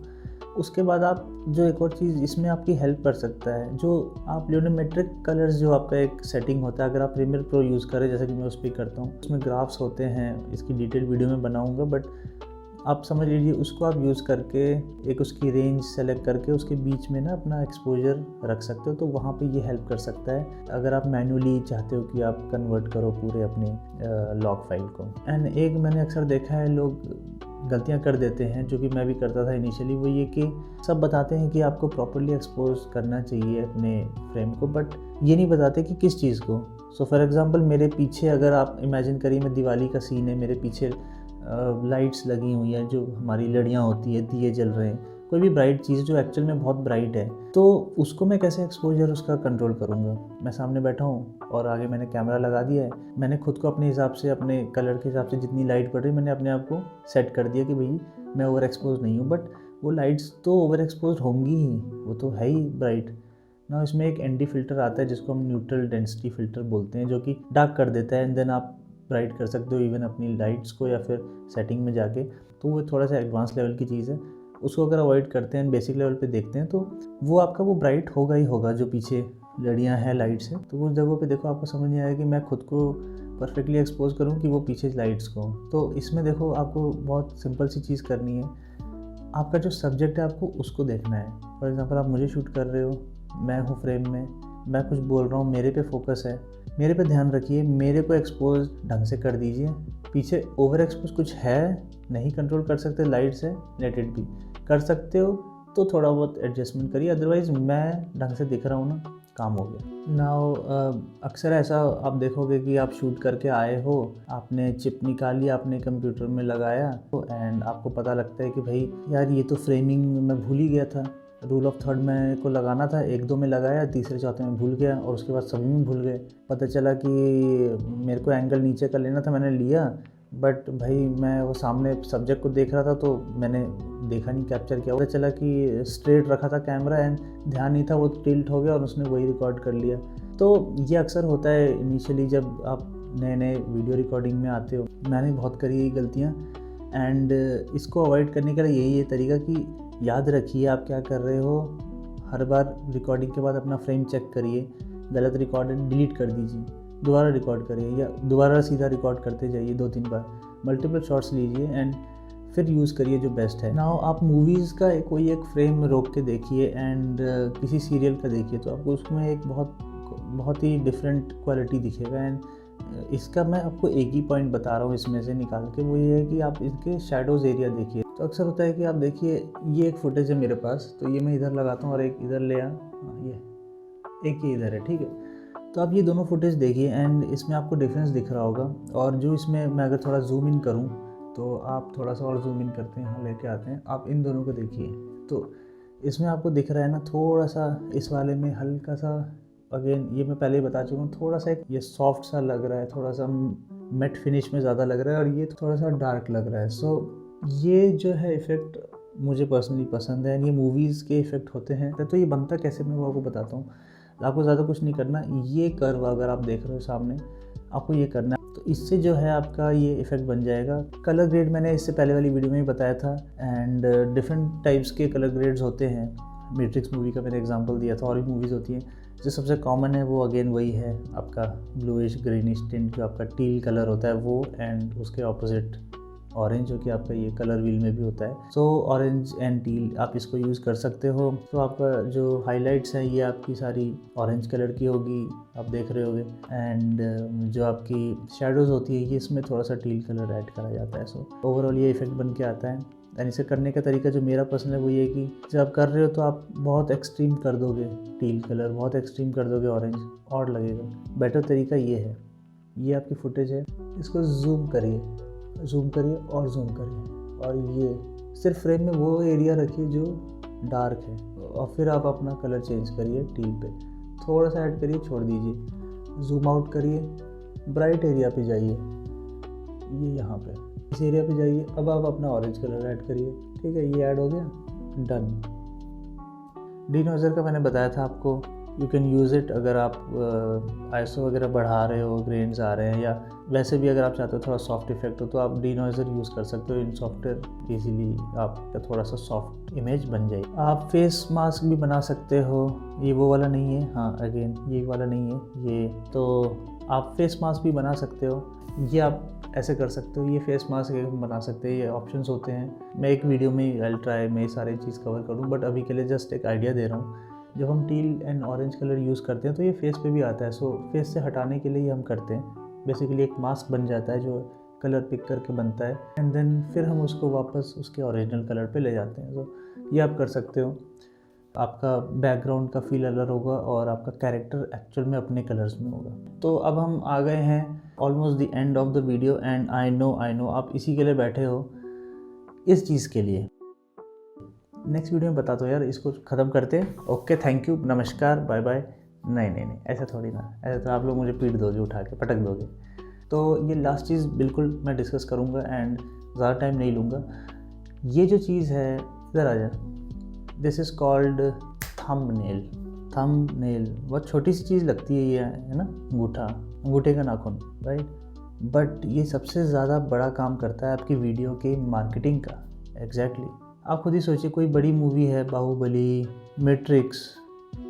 उसके बाद आप जो एक और चीज़ इसमें आपकी हेल्प कर सकता है, जो आप ल्यूनोमेट्रिक कलर्स, जो आपका एक सेटिंग होता है, अगर आप प्रीमियर प्रो यूज़ करें जैसे कि मैं उस पर करता हूँ, उसमें ग्राफ्स होते हैं, इसकी डिटेल वीडियो में बनाऊँगा, बट आप समझ लीजिए उसको आप यूज़ करके एक उसकी रेंज सेलेक्ट करके उसके बीच में ना अपना एक्सपोजर रख सकते हो, तो वहाँ पे ये हेल्प कर सकता है अगर आप मैनुअली चाहते हो कि आप कन्वर्ट करो पूरे अपने लॉग फाइल को। एंड एक मैंने अक्सर देखा है लोग गलतियाँ कर देते हैं, जो कि मैं भी करता था इनिशियली, वो ये कि सब बताते हैं कि आपको प्रॉपर्ली एक्सपोज करना चाहिए अपने फ्रेम को, बट ये नहीं बताते कि किस चीज़ को। सो फॉर एग्ज़ाम्पल मेरे पीछे अगर आप इमेजिन करिए, मैं दिवाली का सीन है, मेरे पीछे लाइट्स लगी हुई हैं, जो हमारी लड़ियाँ होती है, दिए जल रहे हैं, कोई भी ब्राइट चीज़ जो एक्चुअल में बहुत ब्राइट है, तो उसको मैं कैसे एक्सपोजर उसका कंट्रोल करूँगा। मैं सामने बैठा हूँ और आगे मैंने कैमरा लगा दिया है, मैंने खुद को अपने हिसाब से, अपने कलर के हिसाब से जितनी लाइट पड़ रही है, मैंने अपने आप को सेट कर दिया कि भाई मैं ओवर एक्सपोज नहीं हूँ, बट वो लाइट्स तो ओवर एक्सपोज होंगी ही, वो तो है ही ब्राइट ना। इसमें एक ND फिल्टर आता है जिसको हम न्यूट्रल डेंसिटी फिल्टर बोलते हैं, जो कि डार्क कर देता है एंड देन आप ब्राइट कर सकते हो इवन अपनी लाइट्स को, या फिर सेटिंग में जाके। तो वो थोड़ा सा एडवांस लेवल की चीज़ है, उसको अगर अवॉइड करते हैं, बेसिक लेवल पे देखते हैं, तो वो आपका वो ब्राइट होगा ही होगा। जो पीछे लड़ियाँ हैं लाइट्स हैं, तो उस जगहों पे देखो आपको समझ नहीं आएगा कि मैं खुद को परफेक्टली एक्सपोज करूँ कि वो पीछे लाइट्स को। तो इसमें देखो आपको बहुत सिंपल सी चीज़ करनी है, आपका जो सब्जेक्ट है आपको उसको देखना है। फॉर एग्ज़ाम्पल आप मुझे शूट कर रहे हो, मैं हूँ फ्रेम में, मैं कुछ बोल रहा हूँ, मेरे पे फोकस है, मेरे पे ध्यान रखिए, मेरे को एक्सपोज ढंग से कर दीजिए। पीछे ओवर एक्सपोज कुछ है, नहीं कंट्रोल कर सकते, लाइट्स है, लेट इट बी, कर सकते हो तो थोड़ा बहुत एडजस्टमेंट करिए, अदरवाइज़ मैं ढंग से दिख रहा हूँ ना, काम हो गया। नाउ अक्सर ऐसा आप देखोगे कि आप शूट करके आए हो, आपने चिप निकाली, आपने कंप्यूटर में लगाया, एंड आपको पता लगता है कि भाई यार ये तो फ्रेमिंग मैं भूल ही गया था, रूल ऑफ थर्ड में को लगाना था, 1-2 में लगाया, तीसरे चौथे में भूल गया, और उसके बाद सभी में भूल गए। पता चला कि मेरे को एंगल नीचे का लेना था, मैंने लिया, बट भाई मैं वो सामने सब्जेक्ट को देख रहा था तो मैंने देखा नहीं, कैप्चर किया। पता चला कि स्ट्रेट रखा था कैमरा एंड ध्यान नहीं था, वो टिल्ट हो गया और उसने वही रिकॉर्ड कर लिया। तो ये अक्सर होता है इनिशियली जब आप नए नए वीडियो रिकॉर्डिंग में आते हो। मैंने बहुत करी ये गलतियाँ, एंड इसको अवॉइड करने का यही है तरीका कि याद रखिए आप क्या कर रहे हो। हर बार रिकॉर्डिंग के बाद अपना फ्रेम चेक करिए, गलत रिकॉर्ड डिलीट कर दीजिए, दोबारा रिकॉर्ड करिए या दोबारा सीधा रिकॉर्ड करते जाइए 2-3 बार, मल्टीपल शॉट्स लीजिए एंड फिर यूज़ करिए जो बेस्ट है। नाउ आप मूवीज़ का कोई एक फ्रेम रोक के देखिए एंड किसी सीरियल का देखिए, तो आपको उसमें एक बहुत ही डिफरेंट क्वालिटी दिखेगा एंड इसका मैं आपको एक ही पॉइंट बता रहा हूँ इसमें से निकाल के, वो ये है कि आप इनके शेडोज़ एरिया देखिए। तो अक्सर होता है कि आप देखिए ये एक फुटेज है मेरे पास, तो ये मैं इधर लगाता हूँ और एक इधर ले ये एक ये इधर है, ठीक है। तो आप ये दोनों फुटेज देखिए एंड इसमें आपको डिफरेंस दिख रहा होगा। और जो इसमें मैं अगर थोड़ा जूम इन करूँ तो आप थोड़ा सा और जूम इन करते हैं, यहाँ लेके आते हैं, आप इन दोनों को देखिए। तो इसमें आपको दिख रहा है ना थोड़ा सा इस वाले में हल्का सा, अगेन ये मैं पहले ही बता चुका हूँ, थोड़ा सा ये सॉफ्ट सा लग रहा है, थोड़ा सा मैट फिनिश में ज़्यादा लग रहा है, और ये थोड़ा सा डार्क लग रहा है। सो ये जो है इफ़ेक्ट मुझे पर्सनली पसंद है। ये मूवीज़ के इफ़ेक्ट होते हैं। तो ये बनता कैसे मैं वो आपको बताता हूँ। आपको ज़्यादा कुछ नहीं करना, ये कर्व अगर आप देख रहे हो सामने, आपको ये करना है, तो इससे जो है आपका ये इफ़ेक्ट बन जाएगा। कलर ग्रेड मैंने इससे पहले वाली वीडियो में ही बताया था, एंड डिफरेंट टाइप्स के कलर ग्रेड्स होते हैं। मैट्रिक्स मूवी का मैंने एग्जांपल दिया था, और भी मूवीज़ होती हैं। जो सबसे कॉमन है वो अगेन वही है आपका ब्लूइश ग्रीनिश टिंट, जो आपका टील कलर होता है वो, एंड उसके ऑपोजिट ऑरेंज, जो कि आपका ये कलर व्हील में भी होता है। सो ऑरेंज एंड टील आप इसको यूज़ कर सकते हो। तो आपका जो हाइलाइट्स हैं ये आपकी सारी ऑरेंज कलर की होगी, आप देख रहे होगे, एंड जो आपकी शेडोज़ होती है ये इसमें थोड़ा सा टील कलर ऐड करा जाता है। सो ओवरऑल ये इफेक्ट बन के आता है। एंड इसे करने का तरीका जो मेरा पसंद है वो ये है कि जब आप कर रहे हो तो आप बहुत एक्सट्रीम कर दोगे टील कलर, बहुत एक्सट्रीम कर दोगे ऑरेंज, और लगेगा। बेटर तरीका ये है, ये आपकी फुटेज है, इसको जूम करिए और जूम करिए, और ये सिर्फ फ्रेम में वो एरिया रखिए जो डार्क है, और फिर आप अपना कलर चेंज करिए टील पे, थोड़ा सा ऐड करिए, छोड़ दीजिए, जूम आउट करिए, ब्राइट एरिया पे जाइए, ये यहाँ पे इस एरिया पे जाइए। अब आप अपना ऑरेंज कलर ऐड करिए, ठीक है, ये ऐड हो गया, डन। डिनोजर का मैंने बताया था आपको, यू कैन यूज़ इट अगर आप आईएसओ वगैरह बढ़ा रहे हो, ग्रेन्स आ रहे हैं, या वैसे भी अगर आप चाहते हो थोड़ा सॉफ्ट इफेक्ट हो तो आप डिनोजर यूज़ कर सकते हो। इन सॉफ्टवेयर ईजीली आपका थोड़ा सा सॉफ्ट इमेज बन जाएगी। आप फेस मास्क भी बना सकते हो, ये वो वाला नहीं है, हाँ अगेन ये वाला नहीं है ये, तो आप फेस मास्क भी बना सकते हो। ये आप ऐसे कर सकते हो, ये फेस मास्क बना सकते हैं, ये ऑप्शंस होते हैं। मैं एक वीडियो में आई ट्राई मैं सारी चीज़ कवर करूँ, बट अभी के लिए जस्ट एक आइडिया दे रहा हूँ। जब हम till and orange colour use करते हैं तो ये फेस पे भी आता है। सो फेस से हटाने के लिए हम करते हैं, बेसिकली एक मास्क बन जाता है जो कलर पिक करके बनता है, एंड देन फिर हम उसको वापस उसके ओरिजिनल कलर पे ले जाते हैं। तो ये आप कर सकते हो। आपका बैकग्राउंड का फील अलग होगा और आपका कैरेक्टर एक्चुअल में अपने कलर्स में होगा। तो अब हम आ गए हैं almost the end of the video, and I know आप इसी के लिए बैठे हो, इस चीज़ के लिए। नेक्स्ट वीडियो में बता दो यार, इसको ख़त्म करते हैं। ओके, थैंक यू, नमस्कार, बाय बाय। नहीं, ऐसा थोड़ी ना, ऐसा तो आप लोग मुझे पीट दोगे, उठा के पटक दोगे। तो ये लास्ट चीज़ बिल्कुल मैं डिस्कस करूँगा एंड ज़्यादा टाइम नहीं लूँगा। ये जो चीज़ है, इधर आ जा, दिस इज़ कॉल्ड थंबनेल। बहुत छोटी सी चीज़ लगती है ये, है ना, अंगूठे का नाखून, राइट, बट ये सबसे ज़्यादा बड़ा काम करता है आपकी वीडियो के मार्केटिंग का। एग्जैक्टली आप खुद ही सोचिए, कोई बड़ी मूवी है, बाहुबली, मैट्रिक्स,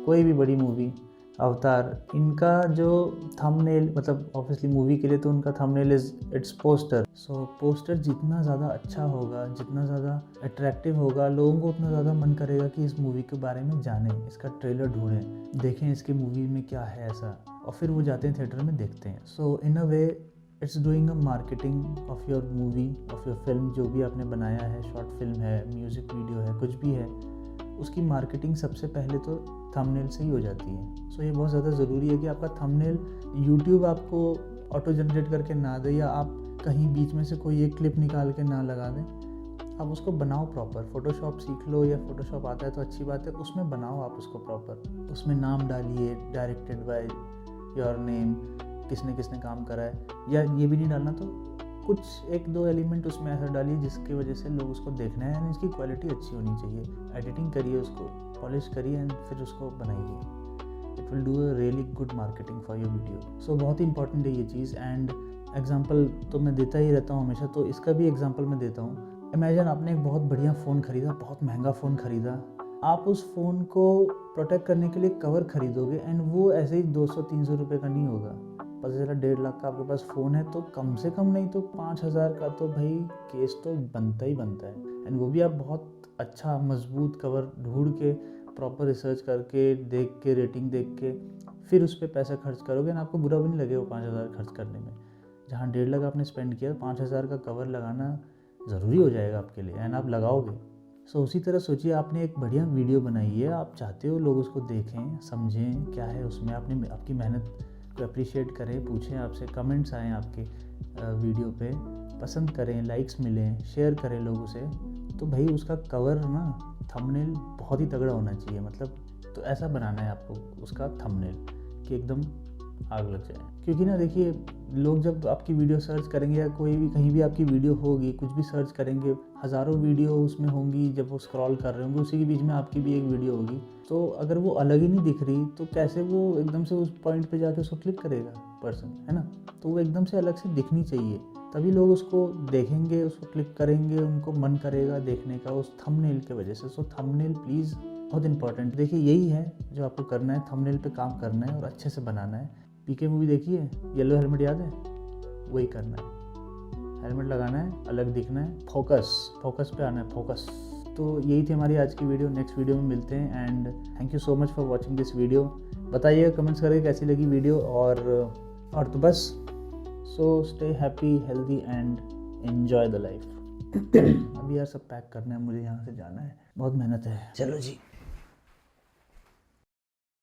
कोई भी बड़ी मूवी, अवतार, इनका जो थंबनेल, मतलब ऑब्वियसली मूवी के लिए तो उनका thumbnail it's poster. So poster जितना ज़्यादा अच्छा होगा, जितना ज़्यादा अट्रैक्टिव होगा, लोगों को उतना ज़्यादा मन करेगा कि इस मूवी के बारे में जानें, इसका ट्रेलर ढूंढें, देखें इसके मूवी में क्या है ऐसा, और फिर वो जाते हैं थिएटर में देखते हैं। So in a way it's doing a marketing of your movie, of your film, जो भी आपने बनाया है, शॉर्ट फिल्म है, म्यूज़िक वीडियो है, कुछ भी है, उसकी मार्केटिंग सबसे पहले तो थंबनेल से ही हो जाती है। सो ये बहुत ज़्यादा ज़रूरी है कि आपका थंबनेल यूट्यूब आपको ऑटो जनरेट करके ना दे, या आप कहीं बीच में से कोई एक क्लिप निकाल के ना लगा दें। आप उसको बनाओ प्रॉपर, फोटोशॉप सीख लो, या फोटोशॉप आता है तो अच्छी बात है, उसमें बनाओ आप उसको प्रॉपर, उसमें नाम डालिए, डायरेक्टेड बाय योर नेम, किसने काम करा है, या ये भी नहीं डालना तो कुछ एक दो एलिमेंट उसमें ऐसा डालिए जिसकी वजह से लोग उसको देखना है, एंड इसकी क्वालिटी अच्छी होनी चाहिए। एडिटिंग करिए, उसको पॉलिश करिए, एंड फिर उसको बनाइए। It will do a really good marketing for your video. So बहुत ही इंपॉर्टेंट है ये चीज़। एंड एग्जांपल तो मैं देता ही रहता हूँ हमेशा, तो इसका भी एग्जांपल मैं देता हूँ। इमेजिन आपने एक बहुत बढ़िया फ़ोन ख़रीदा, बहुत महंगा फ़ोन ख़रीदा, आप उस फ़ोन को प्रोटेक्ट करने के लिए कवर ख़रीदोगे, एंड वो ऐसे ही 200-300 रुपये का नहीं होगा। पता चला 1.5 लाख का आपके पास फ़ोन है, तो कम से कम नहीं तो 5,000 का तो भाई केस तो बनता ही बनता है। एंड वो भी आप बहुत अच्छा मजबूत कवर ढूंढ के प्रॉपर रिसर्च करके, देख के, रेटिंग देख के फिर उस पर पैसा खर्च करोगे ना, आपको बुरा भी नहीं लगेगा 5,000 खर्च करने में। जहाँ 1.5 लाख आपने स्पेंड किया, 5,000 का कवर लगाना ज़रूरी हो जाएगा आपके लिए, एंड आप लगाओगे। सो उसी तरह सोचिए, आपने एक बढ़िया वीडियो बनाई है, आप चाहते हो लोग उसको देखें, समझें क्या है उसमें, आपने आपकी मेहनत को अप्रिशिएट करें, पूछें आपसे, कमेंट्स आएँ आपके वीडियो पे, पसंद करें, लाइक्स मिलें, शेयर करें लोग उसे, तो भाई उसका कवर ना, थंबनेल बहुत ही तगड़ा होना चाहिए। मतलब तो ऐसा बनाना है आपको उसका थंबनेल कि एकदम आग लग जाए। क्योंकि ना देखिए, लोग जब आपकी वीडियो सर्च करेंगे या कोई भी कहीं भी आपकी वीडियो होगी, कुछ भी सर्च करेंगे, हज़ारों वीडियो उसमें होंगी, जब वो स्क्रॉल कर रहे होंगे उसी के बीच में आपकी भी एक वीडियो होगी, तो अगर वो अलग ही नहीं दिख रही तो कैसे वो एकदम से उस पॉइंट पे जाके उसको क्लिक करेगा पर्सन, है ना। तो वो एकदम से अलग से दिखनी चाहिए, तभी लोग उसको देखेंगे, उसको क्लिक करेंगे, उनको मन करेगा देखने का उस थंबनेल की वजह से। सो थंबनेल प्लीज़ बहुत इंपॉर्टेंट। देखिए यही है जो आपको करना है, थंबनेल पे काम करना है और अच्छे से बनाना है। पीके मूवी देखिए, येलो हेलमेट याद है, वही करना है, हेलमेट लगाना है, अलग दिखना है, फोकस पे आना है, फोकस। तो यही थी हमारी आज की वीडियो, नेक्स्ट वीडियो में मिलते हैं, and thank you so much for watching this video. बताइएगा कमेंट्स करके कैसी लगी वीडियो, और तो बस, so stay happy, healthy and enjoy the life. अभी यार सब पैक करना है मुझे, यहाँ से जाना है, बहुत मेहनत है। चलो जी।